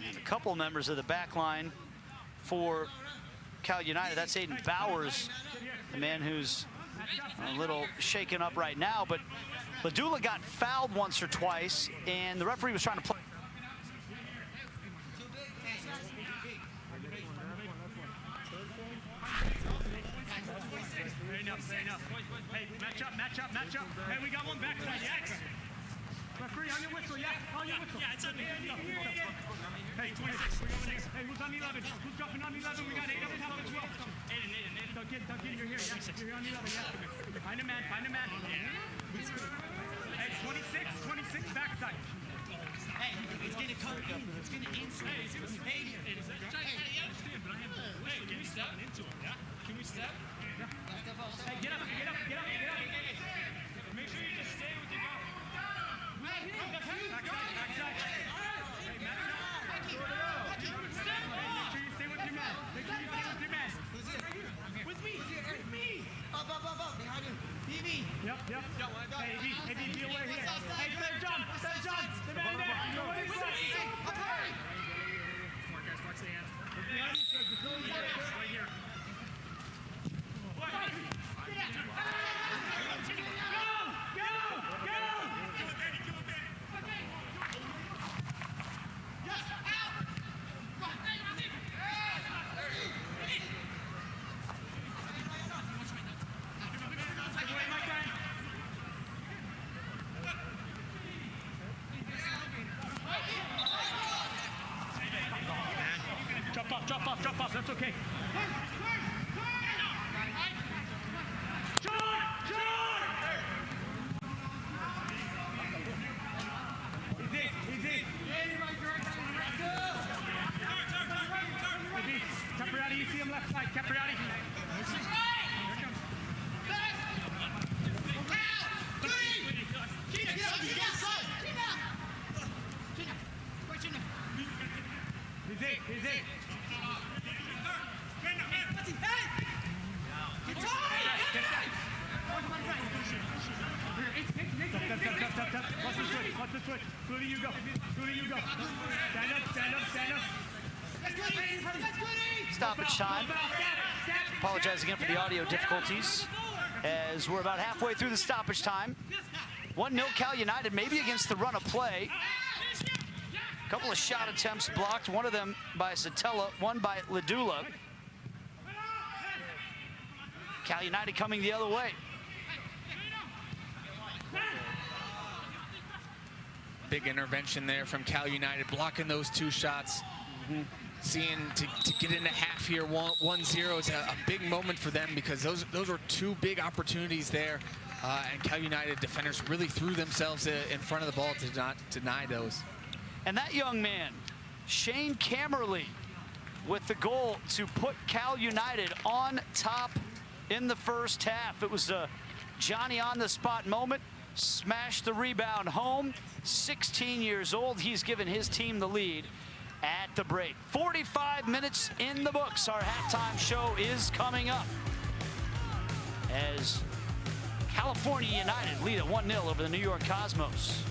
and a couple members of the back line for Cal United. That's Aiden Bowers, the man who's a little shaken up right now, but Ladula got fouled once or twice, and the referee was trying to play. Fair enough. Hey, match up. Hey, we got one backside, yes? Referee, on your whistle, yeah? On your whistle. Yeah, it's on me. Hey, 26, we're going here. Hey, who's on 11? Who's dropping on 11? We got 8 up top as well. Aiden. Duncan, you're here, yeah? You're here on 11, yeah? Find a man. Hey, 26 backside. Hey, it's getting cut in. It's getting inside. Hey, can we step into him, yeah? Can we step? Hey, get up. Make sure you just stay with your ball. Backside. Hey, match up. Make sure you stay with your man. Who's it? With me. Up. Behind you. BB. Yep. Hey, B, be aware here. Hey, better jump. The man there. Okay. Come on, guys, watch the hands. Behind you, right here. Drop off, that's okay. Easy. Capriati, you see him left side. Capriati. Easy. Watch the switch. Scooty, you go. Stand up. Stoppage time. Apologize again for the audio difficulties as we're about halfway through the stoppage time. 1-0 Cal United, maybe against the run of play. A couple of shot attempts blocked, one of them by Satella, one by Ladula. Cal United coming the other way. Big intervention there from Cal United, blocking those 2 shots. Seeing to get into half here, 1-0 is a big moment for them, because those were 2 big opportunities there, and Cal United defenders really threw themselves in front of the ball to not deny those. And that young man, Shane Camerly, with the goal to put Cal United on top in the first half. It was a Johnny on the spot moment, smashed the rebound home. 16 years old, he's given his team the lead at the break. 45 minutes in the books. Our halftime show is coming up as California United lead at 1-0 over the New York Cosmos.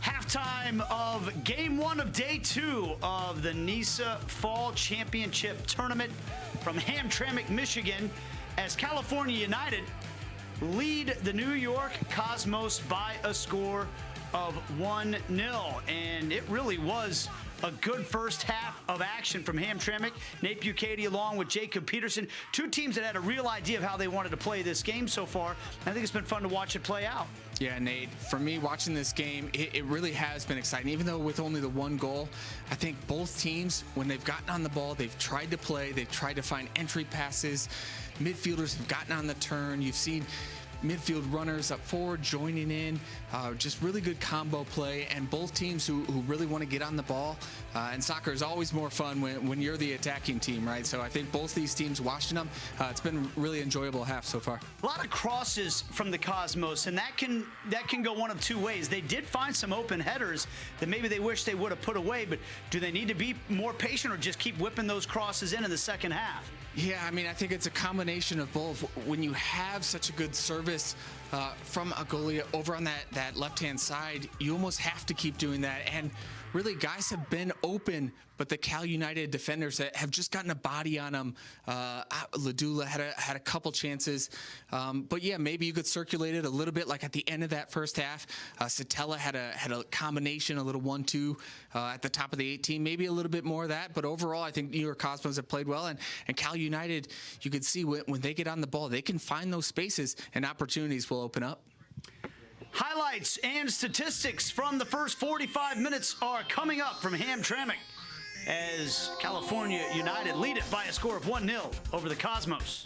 Halftime of game one of day two of the NISA Fall Championship Tournament from Hamtramck, Michigan, as California United lead the New York Cosmos by a score of 1-0. And it really was a good first half of action from Hamtramck. Nate Bucati along with Jacob Peterson. Two teams that had a real idea of how they wanted to play this game so far. I think it's been fun to watch it play out. Yeah, Nate, for me, watching this game, it really has been exciting. Even though with only the one goal, I think both teams, when they've gotten on the ball, they've tried to play, they've tried to find entry passes. Midfielders have gotten on the turn. You've seen midfield runners up forward joining in, just really good combo play, and both teams who really want to get on the ball. And soccer is always more fun when you're the attacking team, right? So I think both these teams, watching them, it's been really enjoyable half so far. A lot of crosses from the Cosmos, and that can go one of two ways. They did find some open headers that maybe they wish they would have put away, but do they need to be more patient or just keep whipping those crosses in the second half? Yeah, I mean, I think it's a combination of both. When you have such a good service from a goalie over on that left-hand side, you almost have to keep doing that. And really guys have been open, but the Cal United defenders have just gotten a body on them. Ladula had a couple chances, but yeah, maybe you could circulate it a little bit, like at the end of that first half. Satella had a combination, a little 1-2 at the top of the 18, maybe a little bit more of that. But overall, I think New York Cosmos have played well, and Cal United, you can see when they get on the ball, they can find those spaces and opportunities will open up. Highlights and statistics from the first 45 minutes are coming up from Hamtramck as California United lead it by a score of 1-0 over the Cosmos.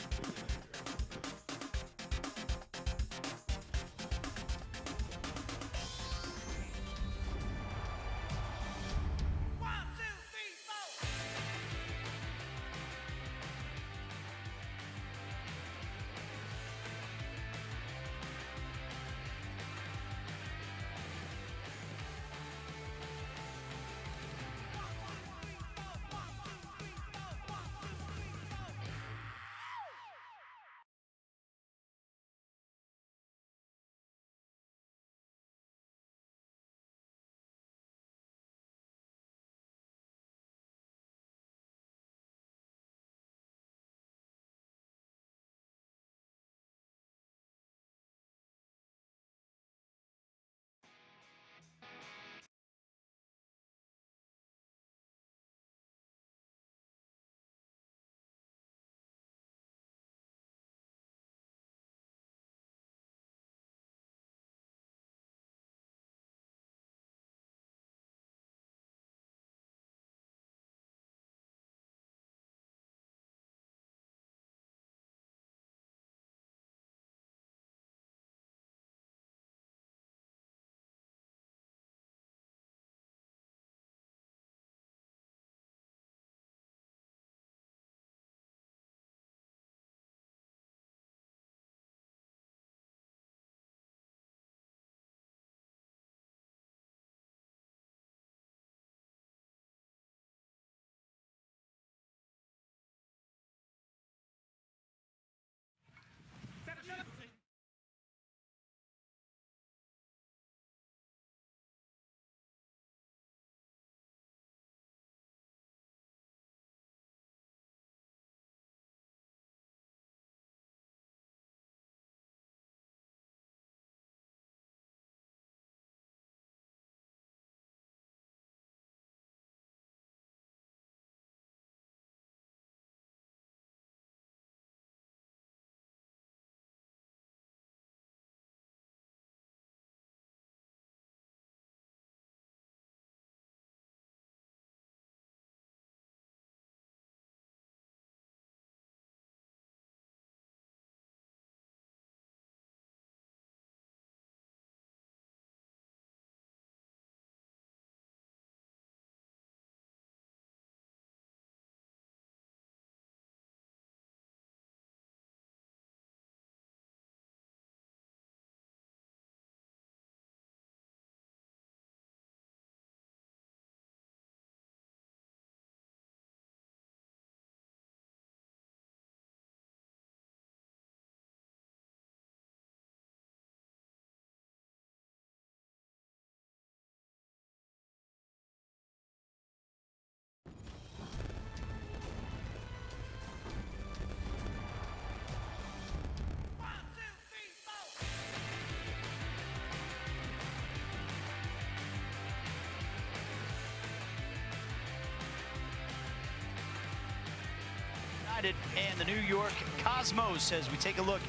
And the New York Cosmos as we take a look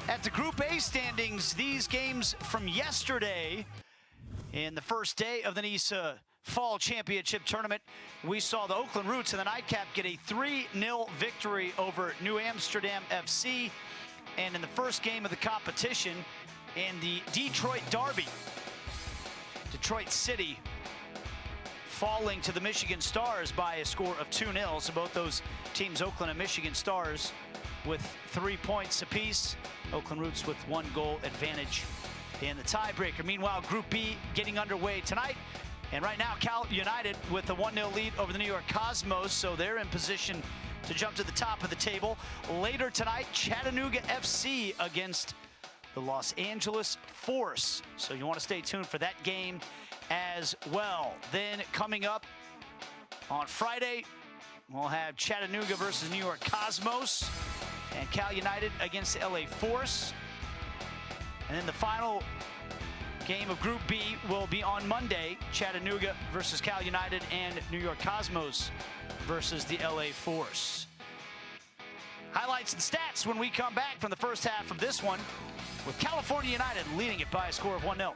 at the Group A standings. These games from yesterday in the first day of the NISA Fall Championship Tournament. We saw the Oakland Roots in the nightcap get a 3-0 victory over New Amsterdam FC. And in the first game of the competition in the Detroit Derby, Detroit City falling to the Michigan Stars by a score of 2-0. So both those teams, Oakland and Michigan Stars, with 3 points apiece. Oakland Roots with 1 goal advantage in the tiebreaker. Meanwhile, Group B getting underway tonight. And right now, Cal United with a 1-0 lead over the New York Cosmos. So they're in position to jump to the top of the table. Later tonight, Chattanooga FC against the Los Angeles Force. So you want to stay tuned for that game. as well. Then coming up on Friday, we'll have Chattanooga versus New York Cosmos and Cal United against the LA Force. And then the final game of Group B will be on Monday, Chattanooga versus Cal United and New York Cosmos versus the LA Force. Highlights and stats when we come back from the first half of this one, with California United leading it by a score of 1-0.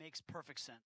Makes perfect sense.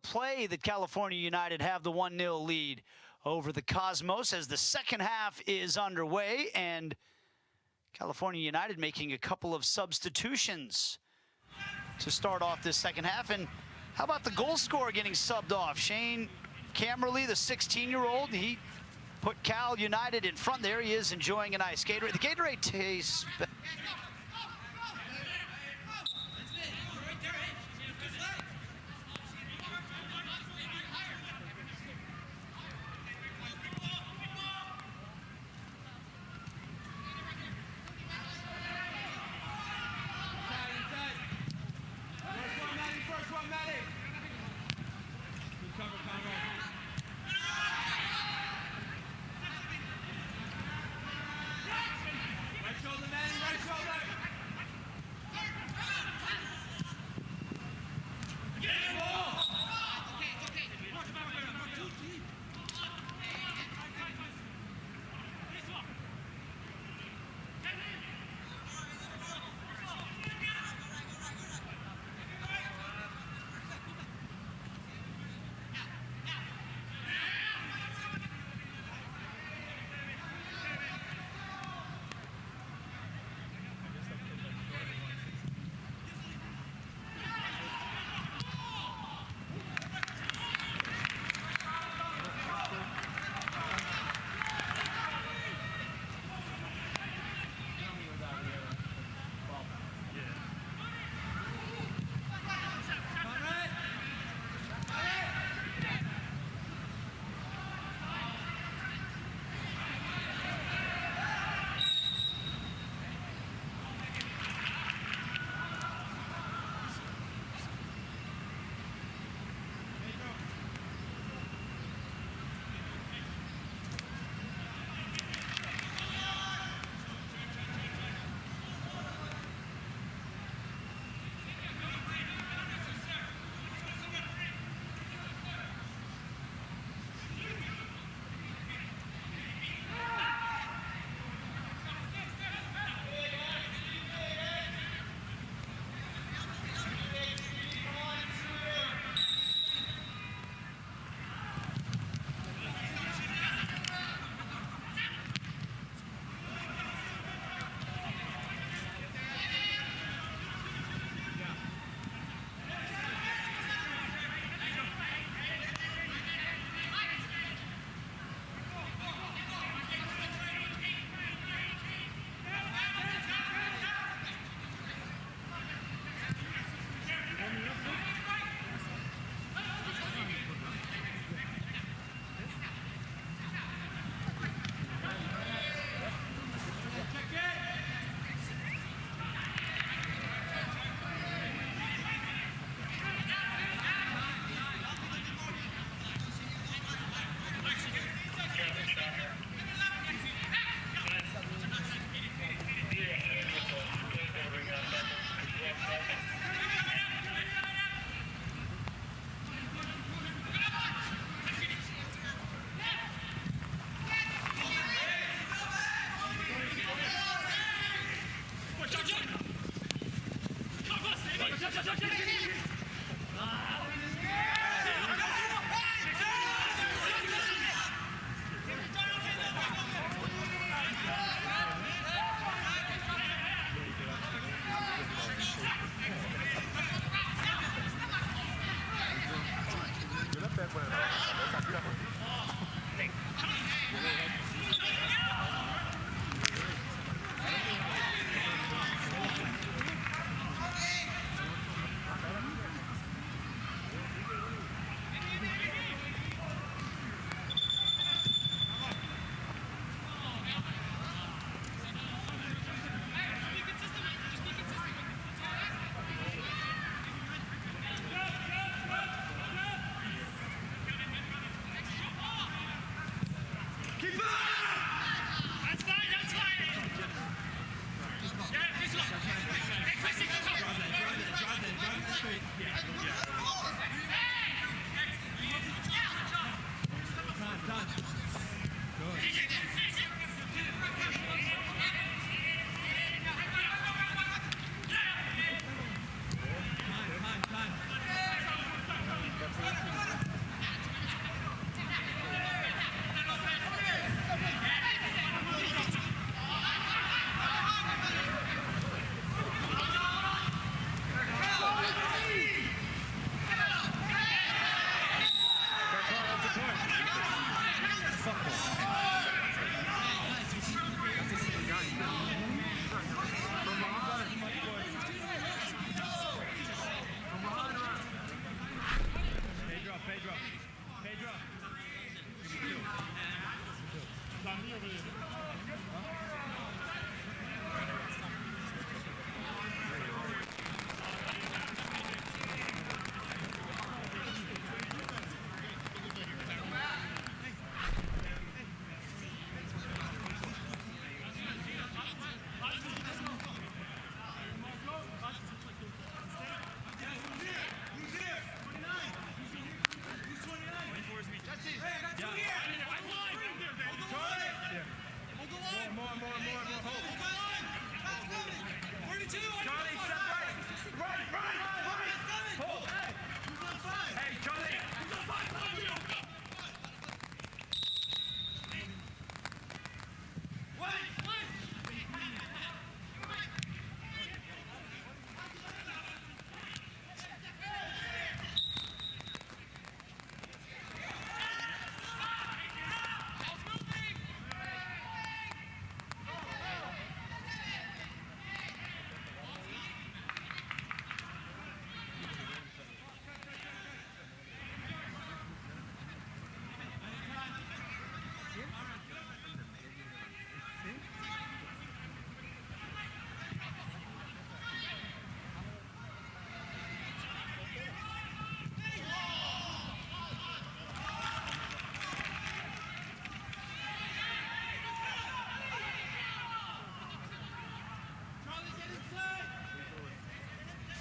play that California United have the 1-0 lead over the Cosmos as the second half is underway, and California United making a couple of substitutions to start off this second half. And how about the goal scorer getting subbed off? Shane Camerly, the 16-year-old, he put Cal United in front. There he is enjoying a nice Gatorade. The Gatorade tastes... Right shoulder, Manny, right shoulder.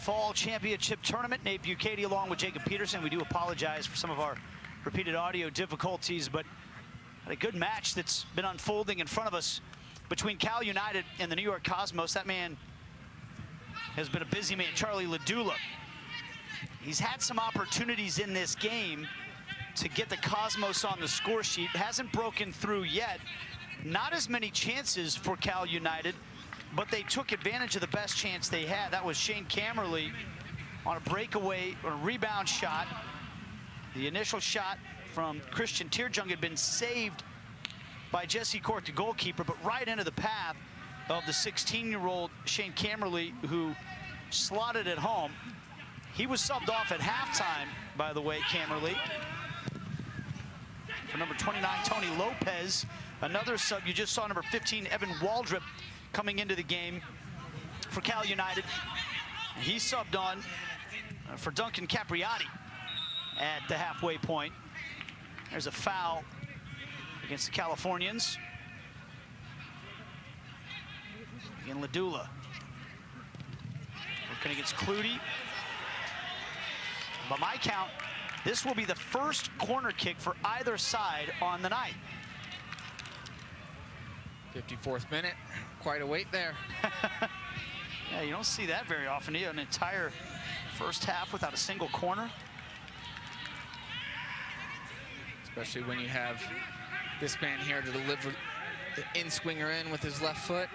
Fall Championship Tournament. Nate Bucati along with Jacob Peterson. We do apologize for some of our repeated audio difficulties, but a good match that's been unfolding in front of us between Cal United and the New York Cosmos. That man has been a busy man, Charlie Ladula. He's had some opportunities in this game to get the Cosmos on the score sheet. Hasn't broken through yet. Not as many chances for Cal United, but they took advantage of the best chance they had. That was Shane Cammerly on a breakaway or a rebound shot. The initial shot from Christian Tierjung had been saved by Jesse Cork, the goalkeeper, but right into the path of the 16-year-old Shane Cammerly, who slotted it home. He was subbed off at halftime, by the way, Cammerly. For number 29, Tony Lopez. Another sub, you just saw number 15, Evan Waldrop, coming into the game for Cal United. He subbed on for Duncan Capriati at the halfway point. There's a foul against the Californians. Again, Ladula working against Clutie. By my count, this will be the first corner kick for either side on the night. 54th minute, quite a wait there. Yeah, you don't see that very often. An entire first half without a single corner. Especially when you have this man here to deliver the in-swinger in with his left foot.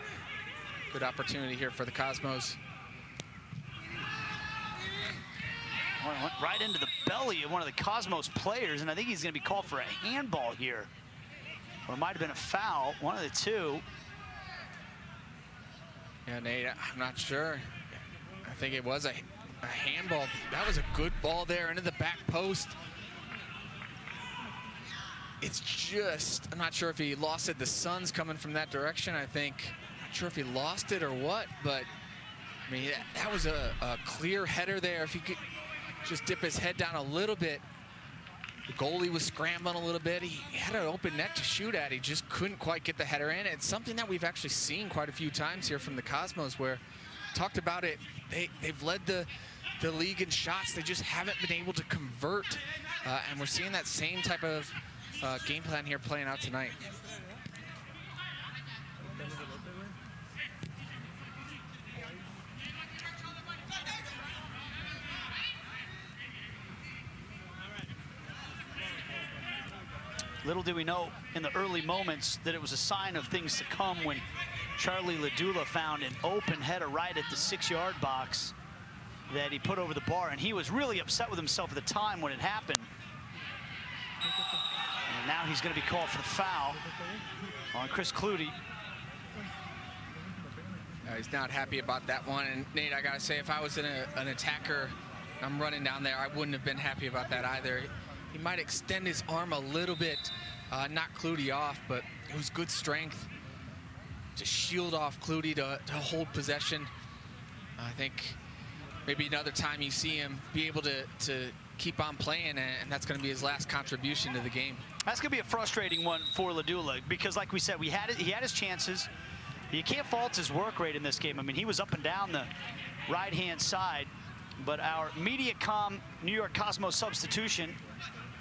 Good opportunity here for the Cosmos. Well, it went right into the belly of one of the Cosmos players, and I think he's going to be called for a handball here. Or it might have been a foul, one of the two. Yeah, Nate, I'm not sure. I think it was a handball. That was a good ball there into the back post. It's just, I'm not sure if he lost it. The sun's coming from that direction, I think. Not sure if he lost it or what, but I mean, that was a clear header there. If he could just dip his head down a little bit. The goalie was scrambling a little bit. He had an open net to shoot at. He just couldn't quite get the header in. It's something that we've actually seen quite a few times here from the Cosmos, where talked about it. They've led the league in shots. They just haven't been able to convert. And we're seeing that same type of game plan here playing out tonight. Little do we know in the early moments that it was a sign of things to come when Charlie Ladula found an open header right at the 6-yard box that he put over the bar, and he was really upset with himself at the time when it happened. And now he's going to be called for the foul on Chris Clutie. He's not happy about that one. And Nate, I gotta say, if I was an attacker, I'm running down there, I wouldn't have been happy about that either. He might extend his arm a little bit, knock Clutie off, but it was good strength to shield off Clutie to hold possession. I think maybe another time you see him be able to keep on playing, and that's going to be his last contribution to the game. That's going to be a frustrating one for Ladula because, like we said, he had his chances. You can't fault his work rate in this game. I mean, he was up and down the right-hand side, but our Mediacom New York Cosmos substitution,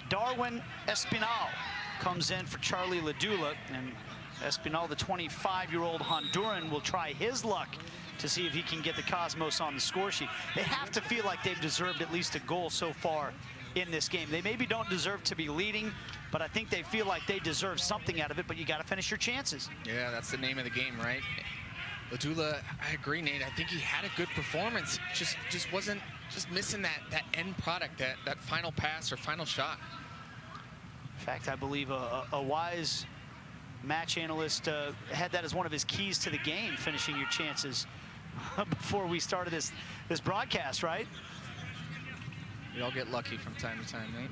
Darwin Espinal, comes in for Charlie Ladula, and Espinal, the 25-year-old Honduran, will try his luck to see if he can get the Cosmos on the score sheet. They have to feel like they've deserved at least a goal so far in this game. They maybe don't deserve to be leading, but I think they feel like they deserve something out of it, but you got to finish your chances. Yeah, that's the name of the game, right? Ladula, I agree, Nate. I think he had a good performance. Just wasn't missing that end product, that final pass or final shot. In fact, I believe a wise match analyst had that as one of his keys to the game, finishing your chances before we started this broadcast, right? We all get lucky from time to time, Nate.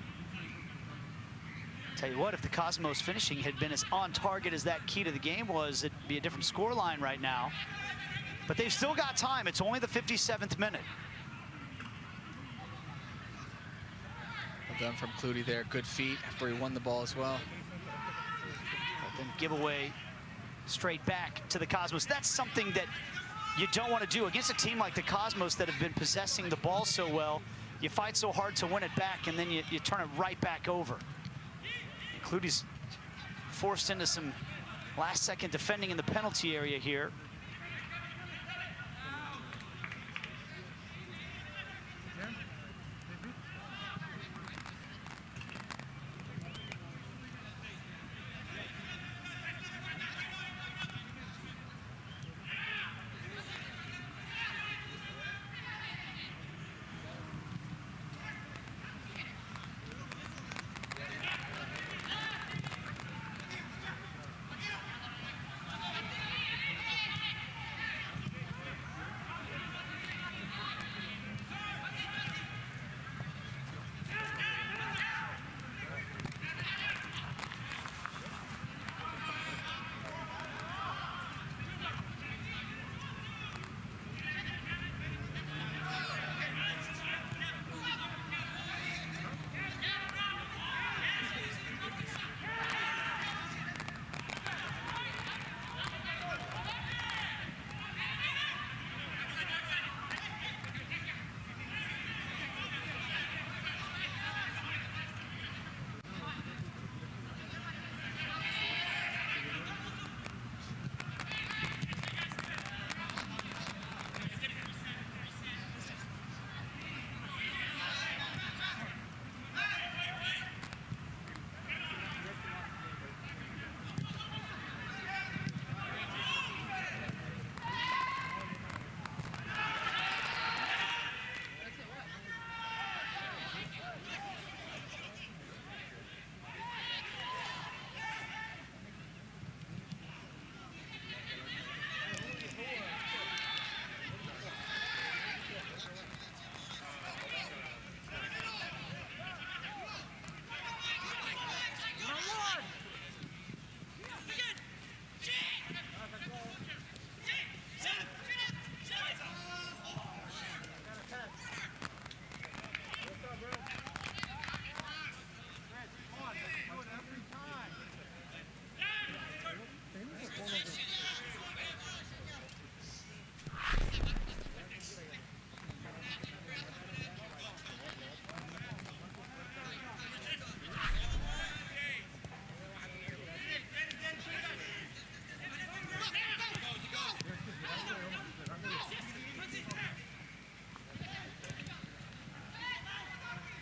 Tell you what, if the Cosmos finishing had been as on target as that key to the game was, it'd be a different score line right now. But they've still got time. It's only the 57th minute. Well done from Clutie there. Good feet after he won the ball as well. But then give away straight back to the Cosmos. That's something that you don't want to do. Against a team like the Cosmos that have been possessing the ball so well, you fight so hard to win it back, and then you turn it right back over. Clutie's forced into some last-second defending in the penalty area here.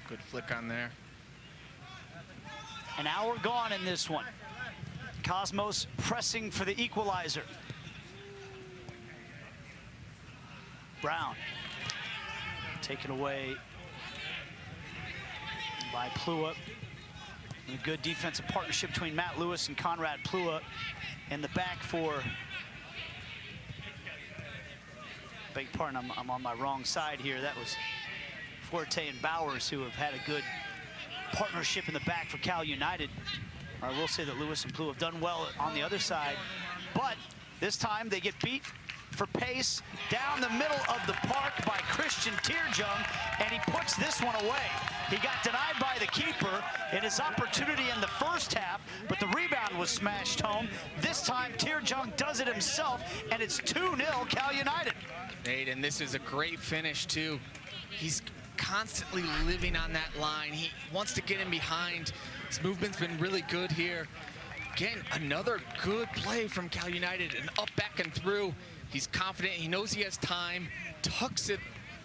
Good flick on there. An hour gone in this one. Cosmos pressing for the equalizer. Brown taken away by Plua. And a good defensive partnership between Matt Lewis and Conrad Plua in the back for, beg your pardon, I'm on my wrong side here. That was Forte and Bowers, who have had a good partnership in the back for Cal United. I will say that Lewis and Plua have done well on the other side, but this time they get beat for pace down the middle of the park by Christian Tierjung, and he puts this one away. He got denied by the keeper in his opportunity in the first half, but the rebound was smashed home. This time Tierjung does it himself, and it's 2-0 Cal United. Nate, and this is a great finish too. He's constantly living on that line. He wants to get in behind. His movement's been really good here. Again, another good play from Cal United, and up, back, and through. He's confident, he knows he has time, tucks it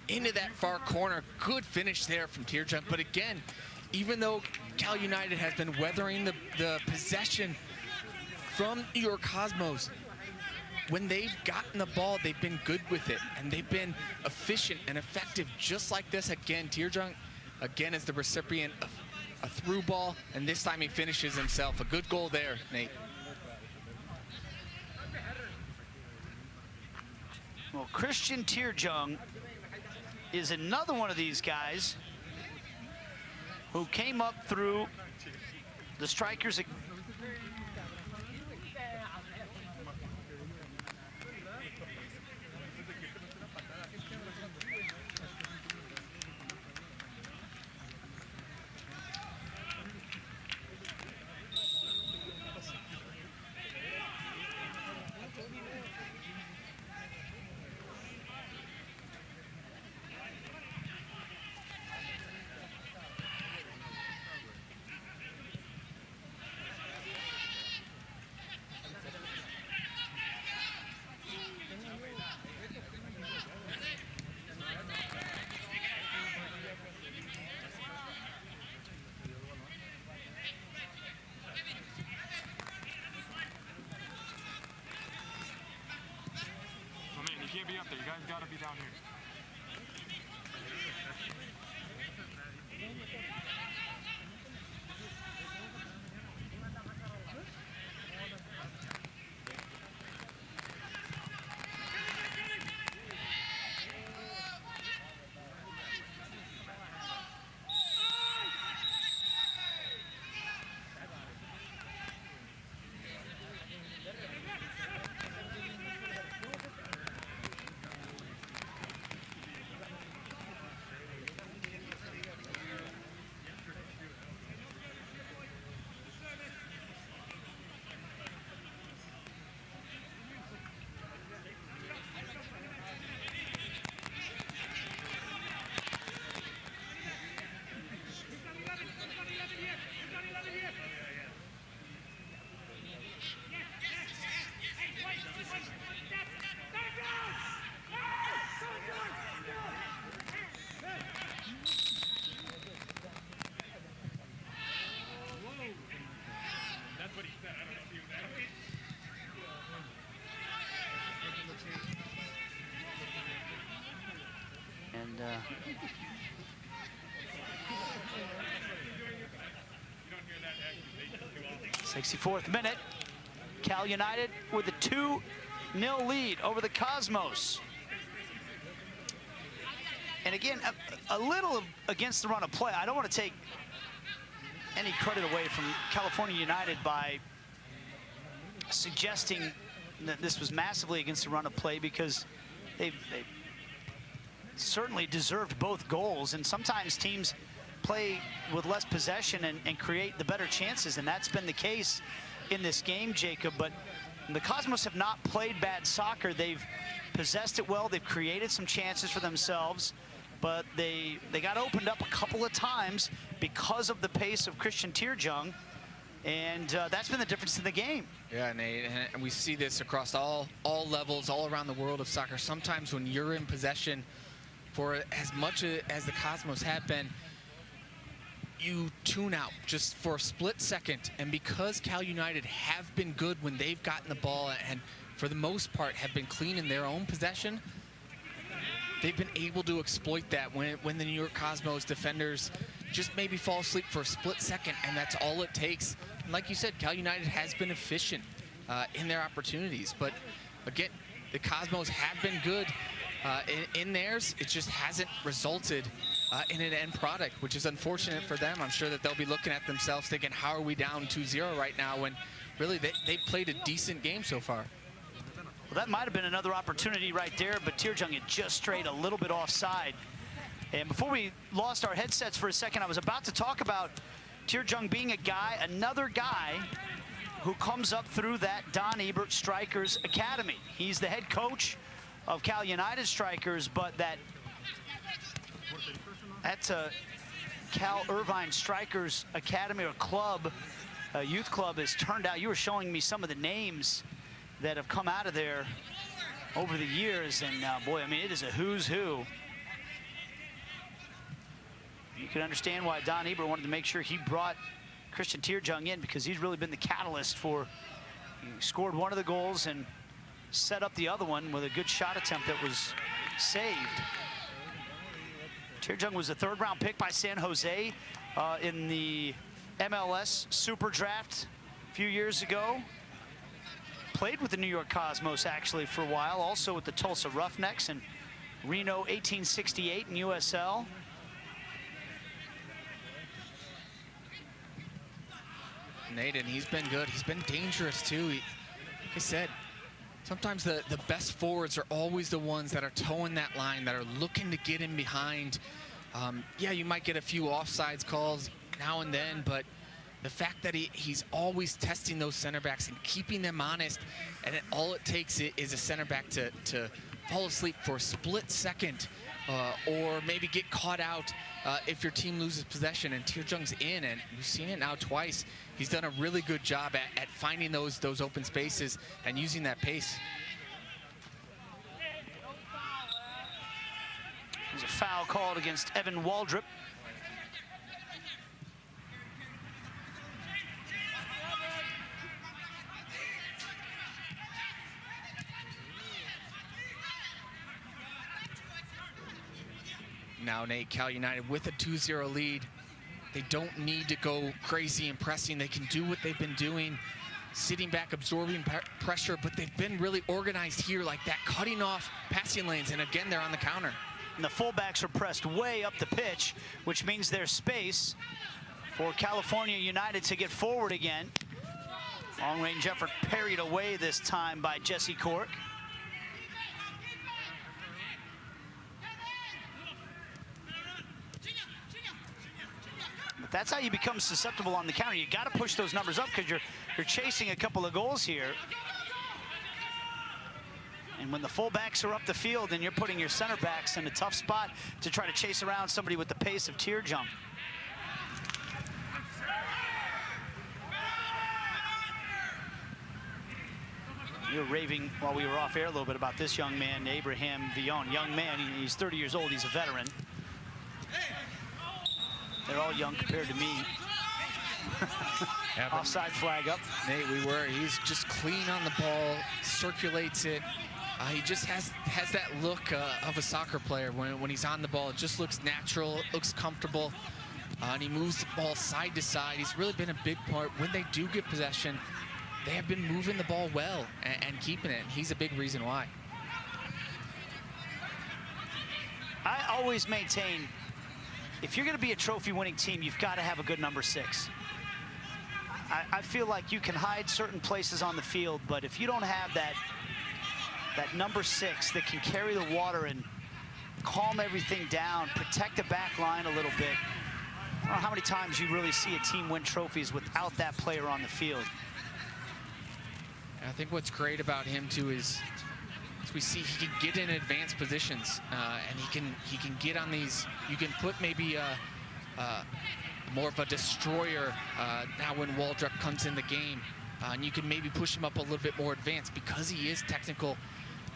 into that far corner. Good finish there from Tierjung. But again, even though Cal United has been weathering the possession from New York Cosmos, when they've gotten the ball, they've been good with it, and they've been efficient and effective, just like this. Again, Tierjung, again, is the recipient of a through ball, and this time he finishes himself. A good goal there, Nate. Well, Christian Tierjung is another one of these guys who came up through the strikers. guys gotta be down here. And 64th minute, Cal United with a 2-0 lead over the Cosmos. And again, a little against the run of play. I don't want to take any credit away from California United by suggesting that this was massively against the run of play, because they certainly deserved both goals. And sometimes teams play with less possession and create the better chances, and that's been the case in this game, Jacob. But the Cosmos have not played bad soccer. They've possessed it well. They've created some chances for themselves, but they got opened up a couple of times because of the pace of Christian Tierjung, and that's been the difference in the game. Yeah, Nate, and we see this across all levels, all around the world of soccer. Sometimes when you're in possession for as much as the Cosmos have been, you tune out just for a split second. And because Cal United have been good when they've gotten the ball, and for the most part have been clean in their own possession, they've been able to exploit that when the New York Cosmos defenders just maybe fall asleep for a split second, and that's all it takes. And like you said, Cal United has been efficient in their opportunities. But again, the Cosmos have been good in theirs. It just hasn't resulted in an end product, which is unfortunate for them. I'm sure that they'll be looking at themselves thinking, how are we down 2-0 right now, when really they played a decent game so far. Well, that might have been another opportunity right there, but Tierjung had just strayed a little bit offside. And before we lost our headsets for a second, I was about to talk about Tierjung being another guy who comes up through that Don Ebert Strikers Academy. He's the head coach of Cal United Strikers, but that's a Cal Irvine Strikers Academy or club, youth club, has turned out. You were showing me some of the names that have come out of there over the years, and boy, I mean, it is a who's who. You can understand why Don Ebert wanted to make sure he brought Christian Tierjung in, because he's really been the catalyst for, he scored one of the goals and set up the other one with a good shot attempt that was saved. Tierjung was a third-round pick by San Jose in the MLS Super Draft a few years ago. Played with the New York Cosmos actually for a while, also with the Tulsa Roughnecks and Reno 1868 in USL. Nathan, he's been good. He's been dangerous too. Like I said, sometimes the best forwards are always the ones that are towing that line, that are looking to get in behind. Yeah, you might get a few offsides calls now and then, but the fact that he's always testing those center backs and keeping them honest, and all it takes is a center back to fall asleep for a split second, or maybe get caught out if your team loses possession, and Tierjung's in, and we've seen it now twice. He's done a really good job at finding those open spaces and using that pace. There's a foul called against Evan Waldrop. Now, Nate, Cal United with a 2-0 lead. They don't need to go crazy and pressing. They can do what they've been doing, sitting back, absorbing pressure, but they've been really organized here, like that, cutting off passing lanes, and again, they're on the counter. And the fullbacks are pressed way up the pitch, which means there's space for California United to get forward again. Long-range effort parried away this time by Jesse Cork. But that's how you become susceptible on the counter. You got to push those numbers up because you're chasing a couple of goals here. And when the fullbacks are up the field, then you're putting your center backs in a tough spot to try to chase around somebody with the pace of Tier Jump. You were raving while we were off air a little bit about this young man, Abraham Villon. Young man, he's 30 years old, he's a veteran. They're all young compared to me. Yeah, offside flag up. Nate, he's just clean on the ball, circulates it. He just has that look of a soccer player when he's on the ball. It just looks natural, it looks comfortable, and he moves the ball side to side. He's really been a big part. When they do get possession, they have been moving the ball well and keeping it, and he's a big reason why. I always maintain, if you're going to be a trophy-winning team, you've got to have a good number 6. I feel like you can hide certain places on the field, but if you don't have that number 6 that can carry the water and calm everything down, protect the back line a little bit, I don't know how many times you really see a team win trophies without that player on the field. I think what's great about him too is we see he can get in advanced positions, and he can get on these. You can put maybe more of a destroyer now when Waldrop comes in the game, and you can maybe push him up a little bit more advanced because he is technical,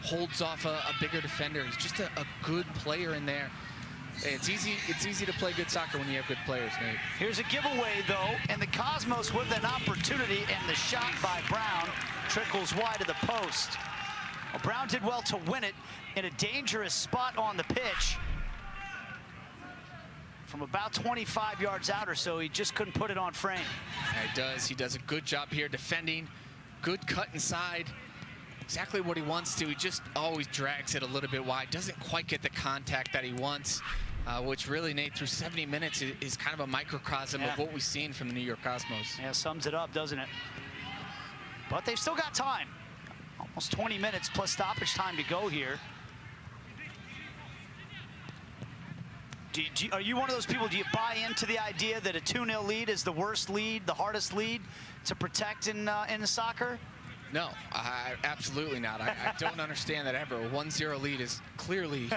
holds off a bigger defender. He's just a good player in there. It's easy to play good soccer when you have good players, Nate. Here's a giveaway, though, and the Cosmos with an opportunity, and the shot by Brown trickles wide of the post. Well, Brown did well to win it in a dangerous spot on the pitch. From about 25 yards out or so, he just couldn't put it on frame. Yeah, he does a good job here defending. Good cut inside. Exactly what he wants to. He just always drags it a little bit wide. Doesn't quite get the contact that he wants, which really, Nate, through 70 minutes is kind of a microcosm of what we've seen from the New York Cosmos. Yeah, sums it up, doesn't it? But they've still got time. Almost 20 minutes plus stoppage time to go here. Are you one of those people, do you buy into the idea that a 2-0 lead is the worst lead, the hardest lead to protect in soccer? No, absolutely not. I don't understand that ever. A 1-0 lead is clearly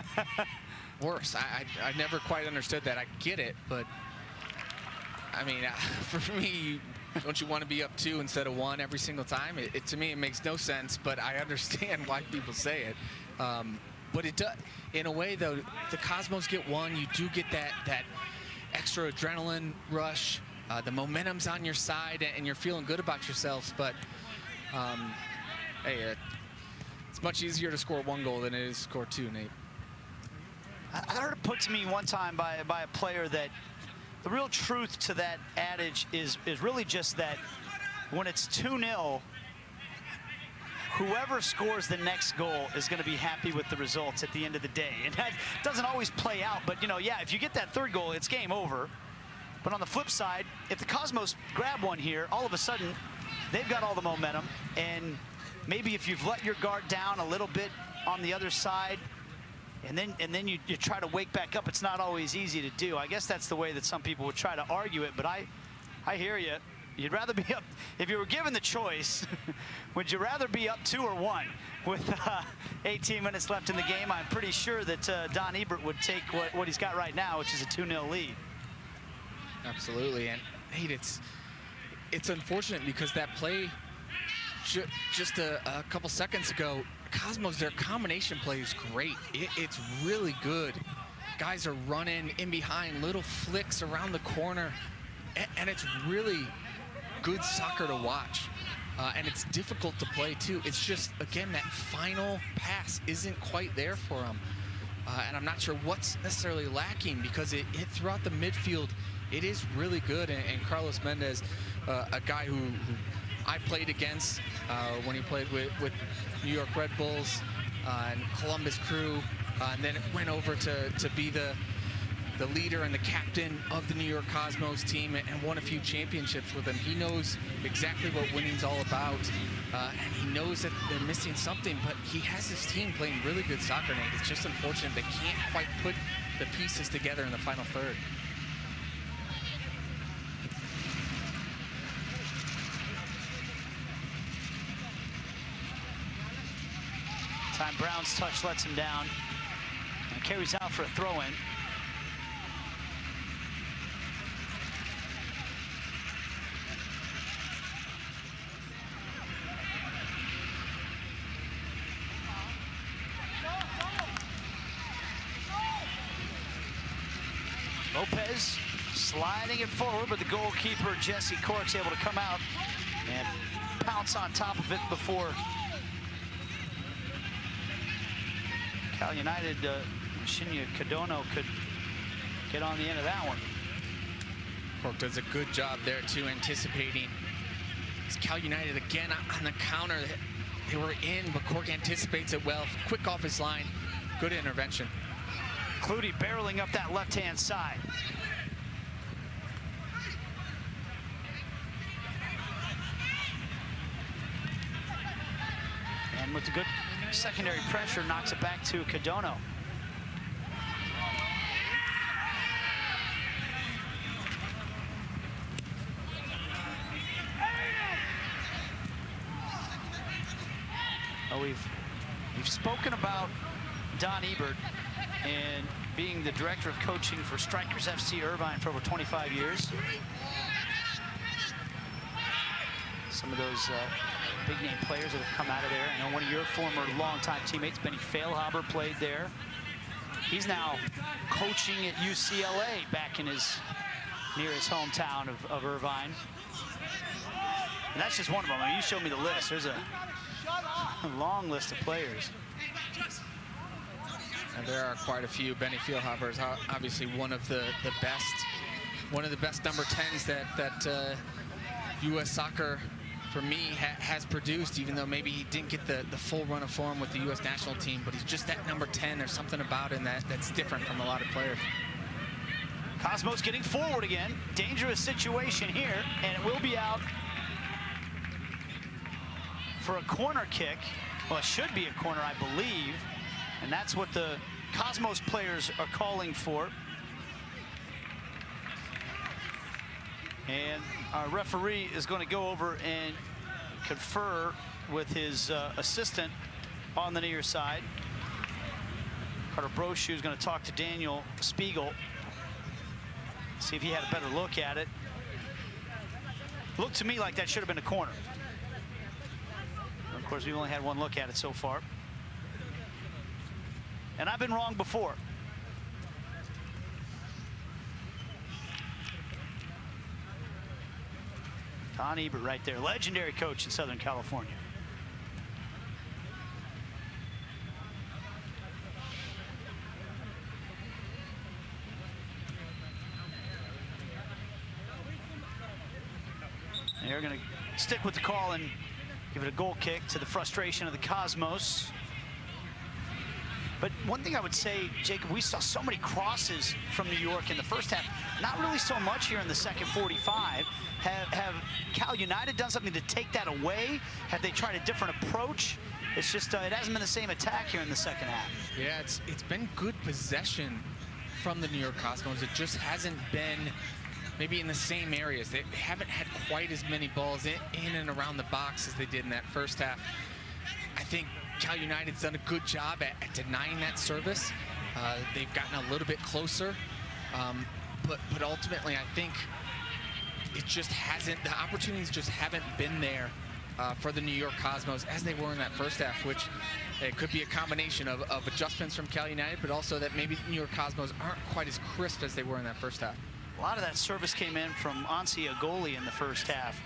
worse. I never quite understood that. I get it, but I mean, for me, don't you want to be up 2 instead of 1 every single time? To me, it makes no sense, but I understand why people say it. But it does, in a way, though, if the Cosmos get 1, you do get that extra adrenaline rush. The momentum's on your side, and you're feeling good about yourselves. But hey, it's much easier to score 1 goal than it is to score 2, Nate. I heard it put to me one time by a player that the real truth to that adage is really just that when it's 2-0, whoever scores the next goal is going to be happy with the results at the end of the day. And that doesn't always play out, but, you know, yeah, if you get that 3rd goal, it's game over. But on the flip side, if the Cosmos grab one here, all of a sudden, they've got all the momentum. And maybe if you've let your guard down a little bit on the other side, and then you try to wake back up, it's not always easy to do. I guess that's the way that some people would try to argue it, but I hear you. You'd rather be up, if you were given the choice, would you rather be up 2 or 1? With 18 minutes left in the game, I'm pretty sure that Don Ebert would take what he's got right now, which is a 2-0 lead. Absolutely, and Nate, it's unfortunate because that play just a couple seconds ago, Cosmos, their combination play is great. It's really good. Guys are running in behind, little flicks around the corner, and it's really good soccer to watch. And it's difficult to play too. It's just, again, that final pass isn't quite there for them. and I'm not sure what's necessarily lacking, because it throughout the midfield, it is really good. And Carlos Mendez, a guy who I played against when he played with New York Red Bulls and Columbus Crew, and then went over to be the leader and the captain of the New York Cosmos team, and won a few championships with him. He knows exactly what winning's all about, and he knows that they're missing something, but he has his team playing really good soccer, Nate. It's just unfortunate they can't quite put the pieces together in the final third. Time Brown's touch lets him down and carries out for a throw-in. Lopez sliding it forward, but the goalkeeper, Jesse Cork's able to come out and pounce on top of it before Cal United, Shinya Kadono could get on the end of that one. Cork does a good job there too, anticipating. It's Cal United again on the counter. They were in, but Cork anticipates it well. Quick off his line, good intervention. Clutie barreling up that left-hand side. And with the good secondary pressure, knocks it back to Kadono. Oh, we've spoken about Don Ebert and being the director of coaching for Strikers FC Irvine for over 25 years. Some of those big name players that have come out of there. I know one of your former longtime teammates, Benny Feilhaber, played there. He's now coaching at UCLA back in near his hometown of Irvine. And that's just one of them. I mean, you showed me the list. There's a long list of players. And there are quite a few. Benny Feilhaber is obviously one of the best number 10s that U.S. soccer, for me, has produced, even though maybe he didn't get the full run of form with the U.S. national team, but he's just that number 10. There's something about him that's different from a lot of players. Cosmos getting forward again. Dangerous situation here, and it will be out for a corner kick. Well, it should be a corner, I believe. And that's what the Cosmos players are calling for. And our referee is going to go over and confer with his assistant on the near side. Carter Brochu is going to talk to Daniel Spiegel, see if he had a better look at it. Looked to me like that should have been a corner. Of course, we've only had one look at it so far. And I've been wrong before. Don Ebert right there, legendary coach in Southern California. And they're going to stick with the call and give it a goal kick to the frustration of the Cosmos. But one thing I would say, Jacob, we saw so many crosses from New York in the first half. Not really so much here in the second 45. Have Cal United done something to take that away? Have they tried a different approach? It's just, it hasn't been the same attack here in the second half. Yeah, it's been good possession from the New York Cosmos. It just hasn't been maybe in the same areas. They haven't had quite as many balls in and around the box as they did in that first half. I think Cal United's done a good job at denying that service. They've gotten a little bit closer, but ultimately I think it just hasn't, the opportunities just haven't been there for the New York Cosmos as they were in that first half, which it could be a combination of adjustments from Cal United, but also that maybe the New York Cosmos aren't quite as crisp as they were in that first half. A lot of that service came in from Ansi Agoli in the first half.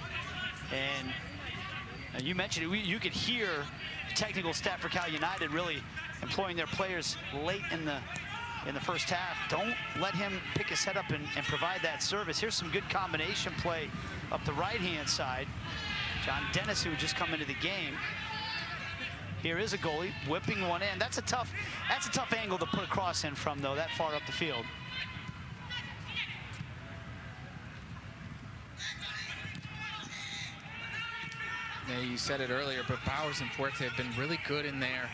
And Now you mentioned it, you could hear the technical staff for Cal United really employing their players late in the first half. Don't let him pick his head up and provide that service. Here's some good combination play up the right-hand side. John Dennis, who had just come into the game. Here is a goalie whipping one in. That's a tough angle to put a cross in from, though, that far up the field. Yeah, you said it earlier, but Bowers and Fuerte have been really good in there.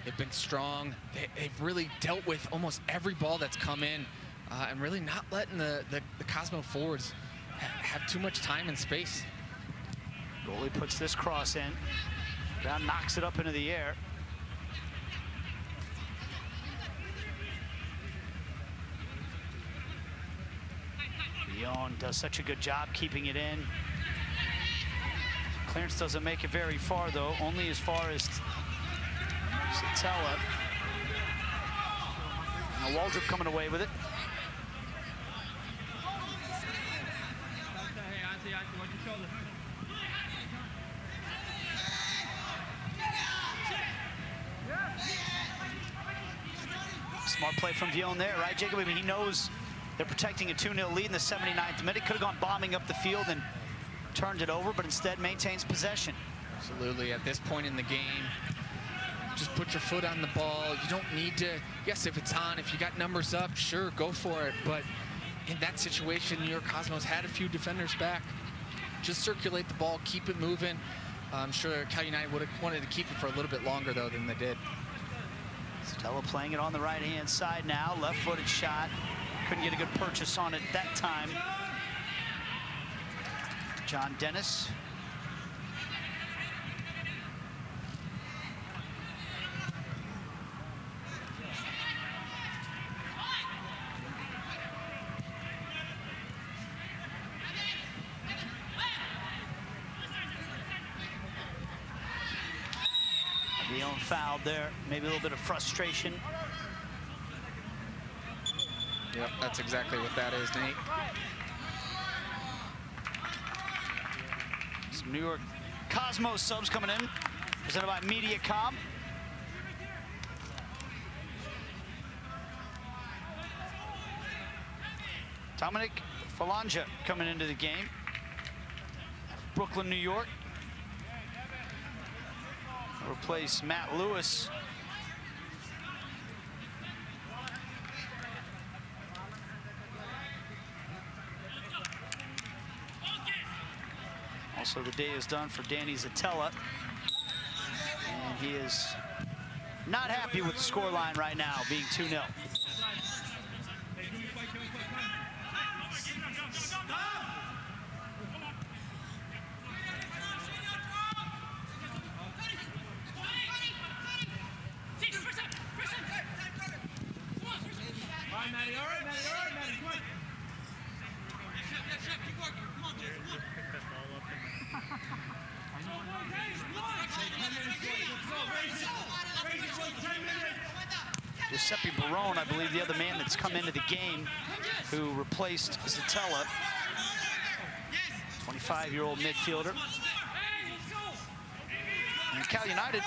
They've been strong. They've really dealt with almost every ball that's come in, and really not letting the Cosmo forwards have too much time and space. Goalie puts this cross in. Brown knocks it up into the air. Leon does such a good job keeping it in. Clearance doesn't make it very far, though, only as far as Satella. Now Waldrop coming away with it. Smart play from Vion there, right, Jacob? I mean, he knows they're protecting a 2-0 lead in the 79th minute. Could have gone bombing up the field and turned it over, but instead maintains possession. Absolutely. At this point in the game, just put your foot on the ball. You don't need to, yes, if it's on, if you got numbers up, sure, go for it. But in that situation, New York Cosmos had a few defenders back. Just circulate the ball, keep it moving. I'm sure Cal United would have wanted to keep it for a little bit longer, though, than they did. Stella playing it on the right-hand side now. Left-footed shot. Couldn't get a good purchase on it that time. John Dennis. Leon fouled there. Maybe a little bit of frustration. Yep, that's exactly what that is, Nate. Some New York Cosmos subs coming in, presented by MediaCom. Dominic Falanja coming into the game. Brooklyn, New York. Replace Matt Lewis. Also, the day is done for Danny Zatella. And he is not happy with the scoreline right now, being 2-0. Giuseppe Barone, I believe, the other man that's come into the game who replaced Zatella. 25-year-old midfielder. And Cal United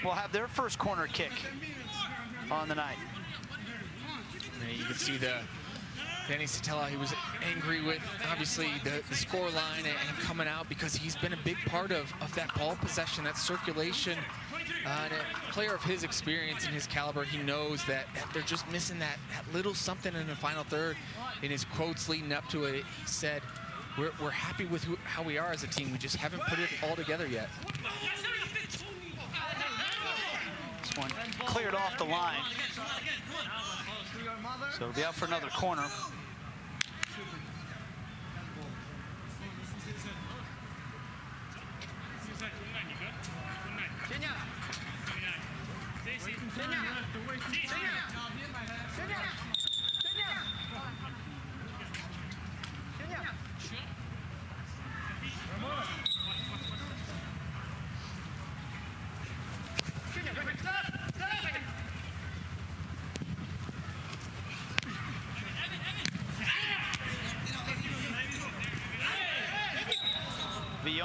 will have their first corner kick on the night. You can see Danny Satella, he was angry with, obviously, the score line and coming out because he's been a big part of that ball possession, that circulation. And a player of his experience and his caliber, he knows that they're just missing that little something in the final third. In his quotes leading up to it, he said, we're happy with how we are as a team. We just haven't put it all together yet. This one cleared off the line. So it'll be out for another corner.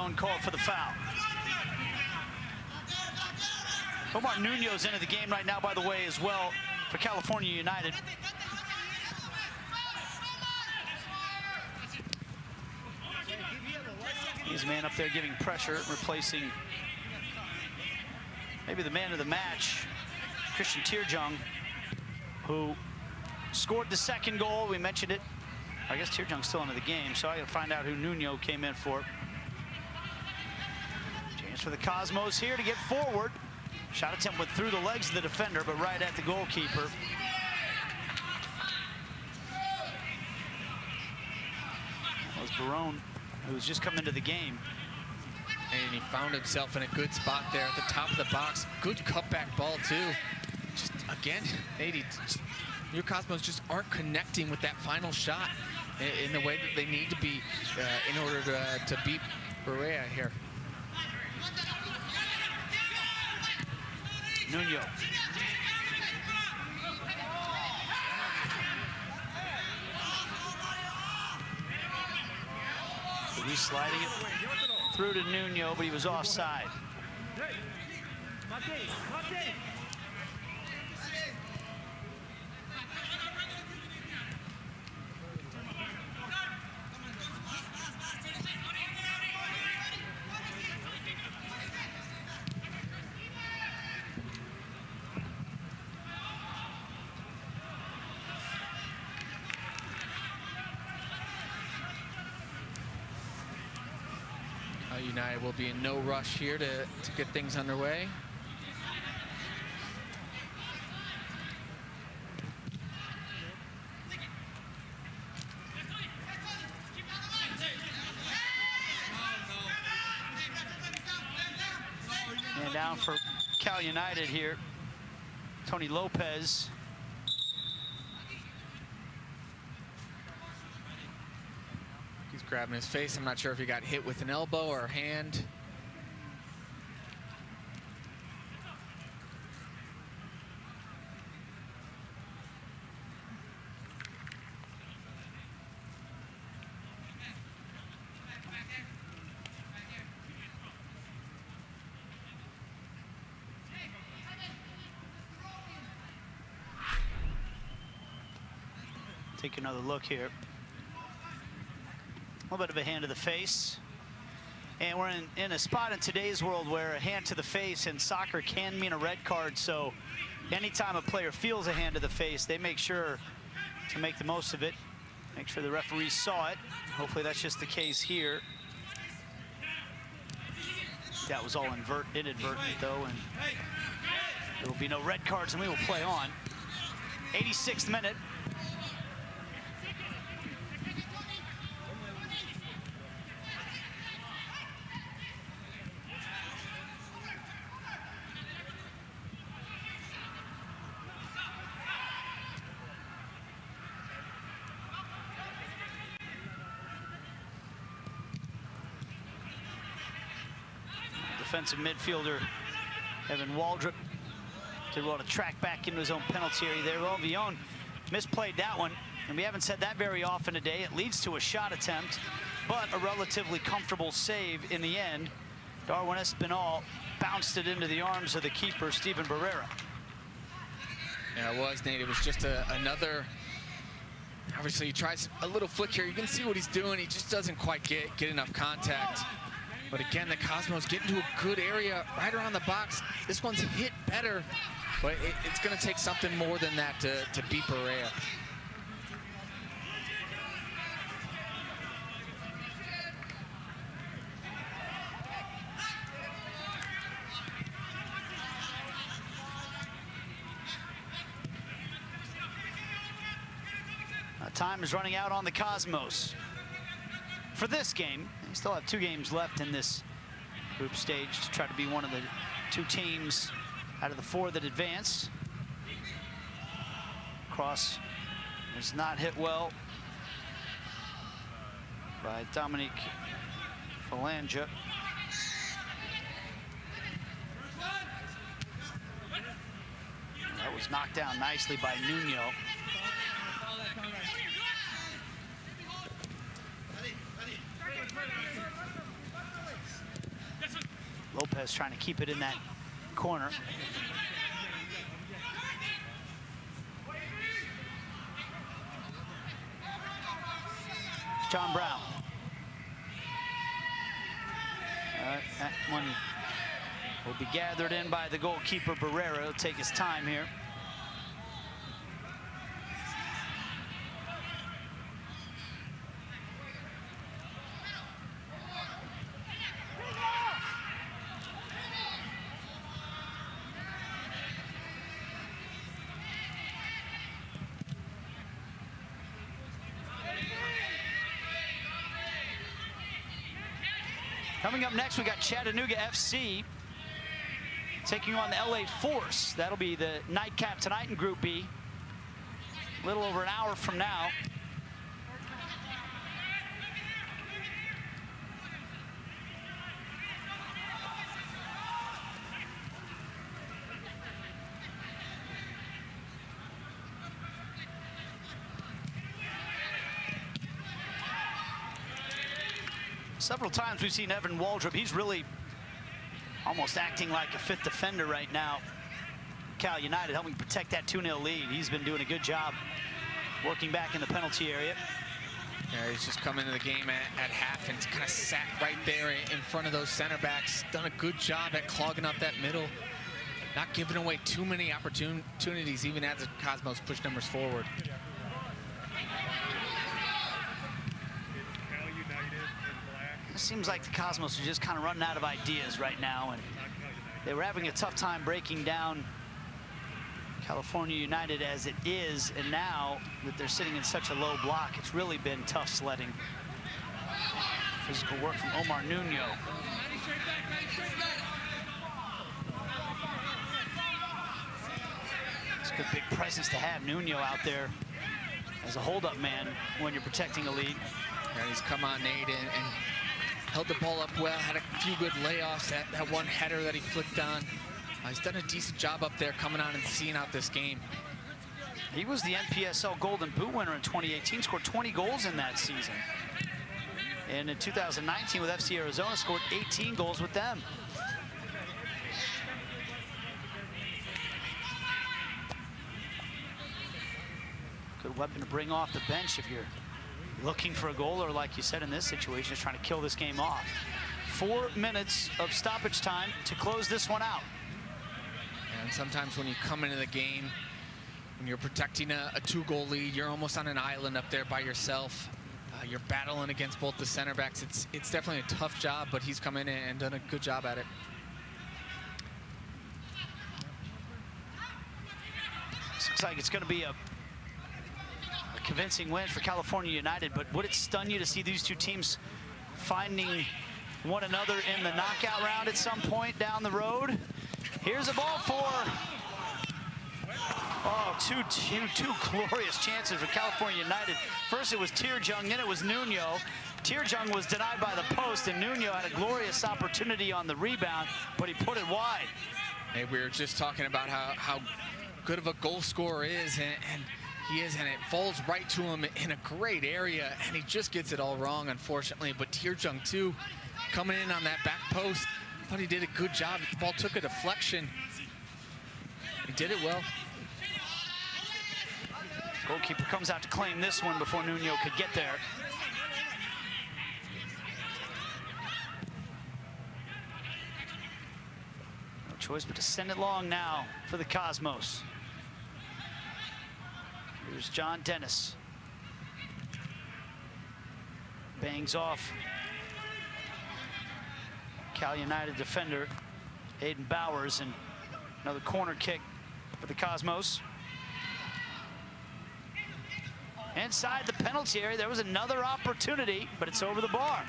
Villon called for the foul. Omar Nuno's into the game right now, by the way, as well, for California United. He's a man up there giving pressure, replacing maybe the man of the match, Christian Tierjung, who scored the second goal. We mentioned it. I guess Tierjung's still into the game, so I gotta find out who Nuno came in for. Chance for the Cosmos here to get forward. Shot attempt went through the legs of the defender, but right at the goalkeeper. That was Barone, who's just come into the game. And he found himself in a good spot there at the top of the box. Good cutback ball, too. Just, again, your Cosmos just aren't connecting with that final shot in the way that they need to be in order to beat Berea here. Nuno. He's sliding it through to Nuno, but he was offside. United will be in no rush here to get things underway. And down for Cal United here, Tony Lopez. Grabbing his face. I'm not sure if he got hit with an elbow or a hand. Take another look here. A little bit of a hand to the face. And we're in a spot in today's world where a hand to the face in soccer can mean a red card. So anytime a player feels a hand to the face, they make sure to make the most of it. Make sure the referees saw it. Hopefully that's just the case here. That was all inadvertent though, and there will be no red cards, and we will play on. 86th minute. Defensive midfielder Evan Waldrop did well to track back into his own penalty area there. Well, Villon misplayed that one, and we haven't said that very often today. It leads to a shot attempt, but a relatively comfortable save in the end. Darwin Espinal bounced it into the arms of the keeper, Steven Barrera. Yeah, it was, Nate. It was just another... Obviously, he tries a little flick here. You can see what he's doing. He just doesn't quite get enough contact. But again, the Cosmos get into a good area right around the box. This one's hit better, but it's going to take something more than that to beat Berea. Time is running out on the Cosmos for this game. They still have 2 games left in this group stage to try to be one of the 2 teams out of the 4 that advance. Cross is not hit well by Dominique Phalange. That was knocked down nicely by Nuno. Lopez trying to keep it in that corner. John Brown. That one will be gathered in by the goalkeeper, Barrera. He'll take his time here. Coming up next, we got Chattanooga FC taking on the LA Force. That'll be the nightcap tonight in Group B. A little over an hour from now. Several times we've seen Evan Waldrop. He's really almost acting like a fifth defender right now. Cal United helping protect that 2-0 lead. He's been doing a good job working back in the penalty area. Yeah, he's just come into the game at half and kind of sat right there in front of those center backs. Done a good job at clogging up that middle. Not giving away too many opportunities, even as the Cosmos push numbers forward. It seems like the Cosmos are just kind of running out of ideas right now, and they were having a tough time breaking down California United as it is, and now that they're sitting in such a low block, it's really been tough sledding. Physical work from Omar Nuno. It's a good big presence to have Nuno out there as a hold-up man when you're protecting a lead. And he's come on, Nate, and held the ball up well, had a few good layoffs, that one header that he flicked on. He's done a decent job up there coming on and seeing out this game. He was the NPSL Golden Boot winner in 2018, scored 20 goals in that season. And in 2019 with FC Arizona, scored 18 goals with them. Good weapon to bring off the bench if you're looking for a goal, or like you said in this situation, just trying to kill this game off. 4 minutes of stoppage time to close this one out. And sometimes when you come into the game, when you're protecting a 2-goal lead, you're almost on an island up there by yourself. You're battling against both the center backs. It's definitely a tough job, but he's come in and done a good job at it. Looks like it's going to be a convincing win for California United, but would it stun you to see these two teams finding one another in the knockout round at some point down the road? Here's a ball for, two glorious chances for California United. First it was Tirjung, then it was Nuno. Tirjung was denied by the post, and Nuno had a glorious opportunity on the rebound, but he put it wide. Hey, we were just talking about how good of a goal scorer is, and he is, and it falls right to him in a great area, and he just gets it all wrong, unfortunately. But Tirjung, too, coming in on that back post, thought he did a good job. The ball took a deflection. He did it well. Goalkeeper comes out to claim this one before Nuno could get there. No choice but to send it long now for the Cosmos. Here's John Dennis. Bangs off Cal United defender Aiden Bowers, and another corner kick for the Cosmos. Inside the penalty area, there was another opportunity, but it's over the bar.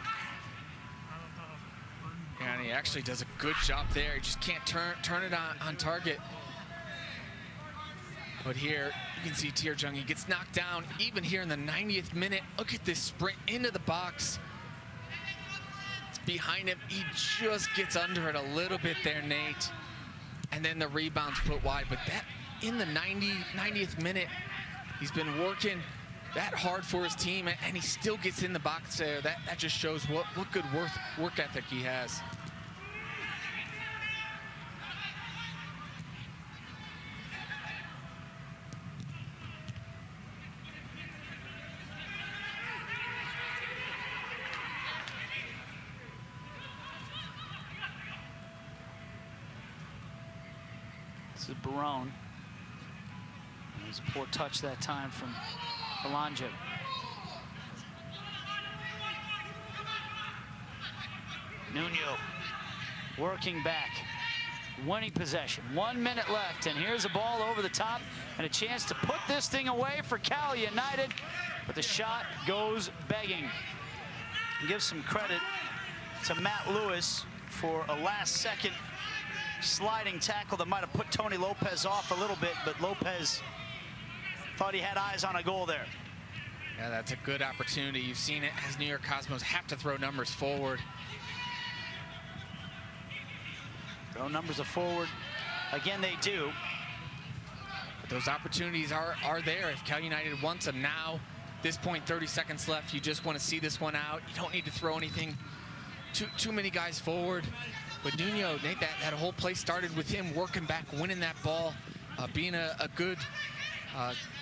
Yeah, and he actually does a good job there. He just can't turn it on target. But here, you can see Tirjung, he gets knocked down even here in the 90th minute. Look at this sprint into the box. It's behind him. He just gets under it a little bit there, Nate. And then the rebound's put wide. But that, in the 90th minute, he's been working that hard for his team, and he still gets in the box there. That just shows what good work ethic he has. This is Barone. It was a poor touch that time from Belongia. Nuno working back, winning possession. 1 minute left, and here's a ball over the top and a chance to put this thing away for Cal United, but the shot goes begging. Give some credit to Matt Lewis for a last-second sliding tackle that might have put Tony Lopez off a little bit, but Lopez thought he had eyes on a goal there. Yeah, that's a good opportunity. You've seen it as New York Cosmos have to throw numbers forward. Throw numbers forward. Again, they do. But those opportunities are there if Cal United wants them now. This point, 30 seconds left. You just want to see this one out. You don't need to throw anything too many guys forward. But Nuno, Nate, that whole play started with him working back, winning that ball, being a good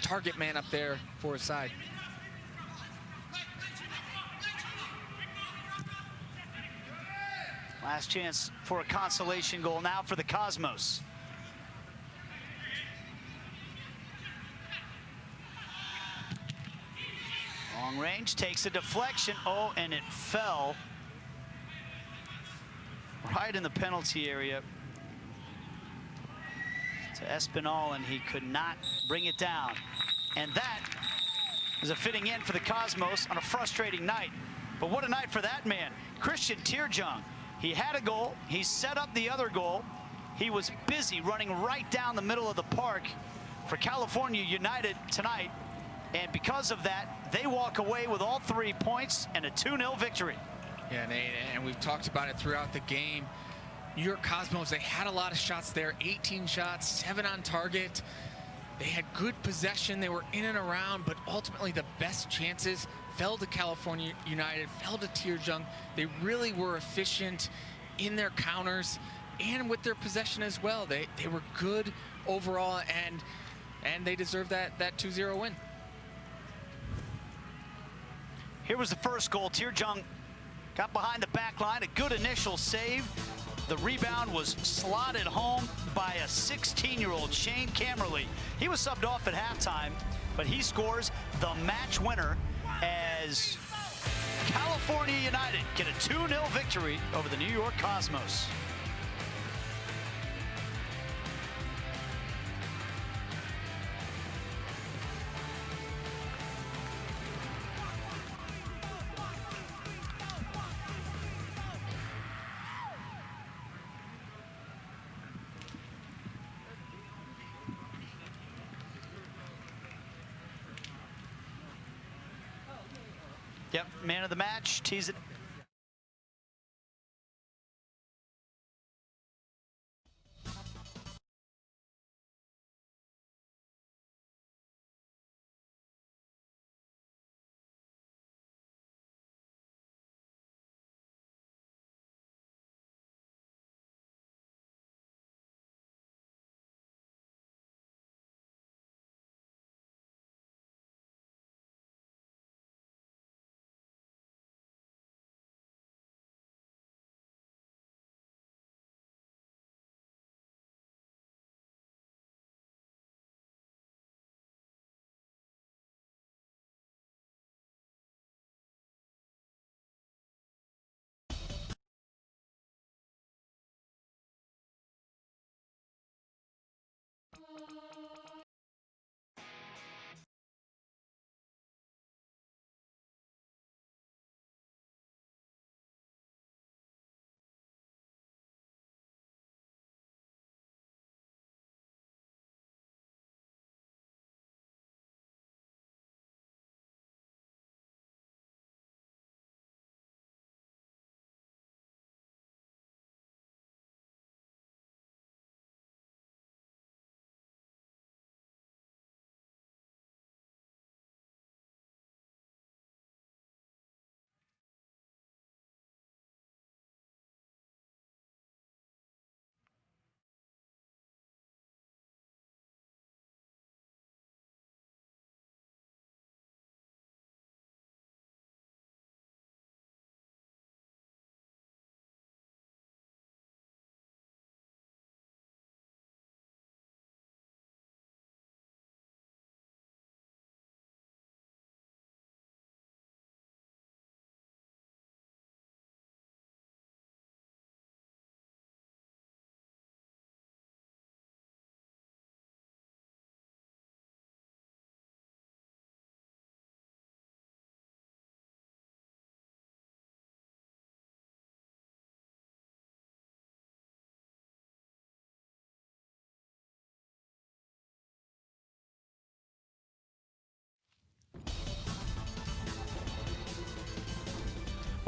target man up there for his side. Last chance for a consolation goal now for the Cosmos. Long range, takes a deflection. Oh, and it fell right in the penalty area to Espinal, and he could not bring it down. And that is a fitting end for the Cosmos on a frustrating night. But what a night for that man, Christian Tierjung. He had a goal, he set up the other goal. He was busy running right down the middle of the park for California United tonight. And because of that, they walk away with all 3 points and a 2-0 victory. Yeah, Nate, and we've talked about it throughout the game. New York Cosmos, they had a lot of shots there, 18 shots, 7 on target. They had good possession, they were in and around, but ultimately the best chances fell to California United, fell to Tierjung. They really were efficient in their counters and with their possession as well. They were good overall, and they deserve that 2-0 win. Here was the first goal. Tierjung got behind the back line, a good initial save. The rebound was slotted home by a 16-year-old Shane Camerly. He was subbed off at halftime, but he scores the match winner as California United get a 2-0 victory over the New York Cosmos. Yep, man of the match, tease it.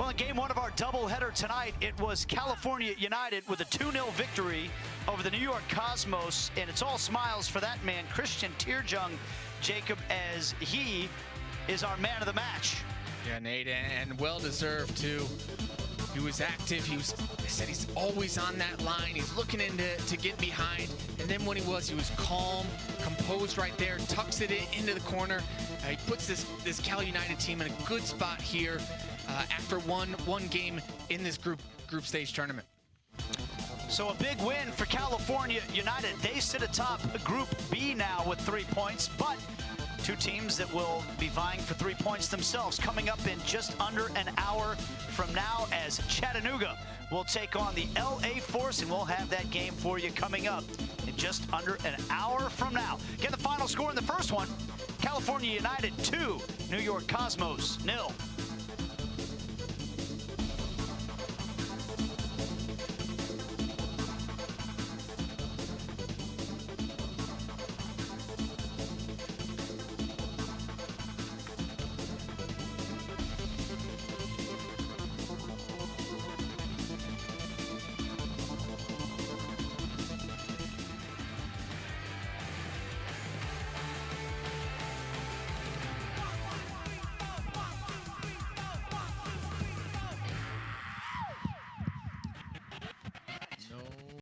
Well, in game one of our doubleheader tonight, it was California United with a 2-0 victory over the New York Cosmos, and it's all smiles for that man, Christian Tierjung Jacob, as he is our man of the match. Yeah, Nate, and well-deserved, too. He was active. I said he's always on that line. He's looking in to get behind. And then when he was calm, composed right there, tucks it into the corner. He puts this Cal United team in a good spot here after one game in this group stage tournament. So a big win for California United. They sit atop Group B now with 3 points, but two teams that will be vying for 3 points themselves coming up in just under an hour from now, as Chattanooga will take on the LA Force, and we'll have that game for you coming up in just under an hour from now. Get the final score in the first one: California United 2, New York Cosmos 0.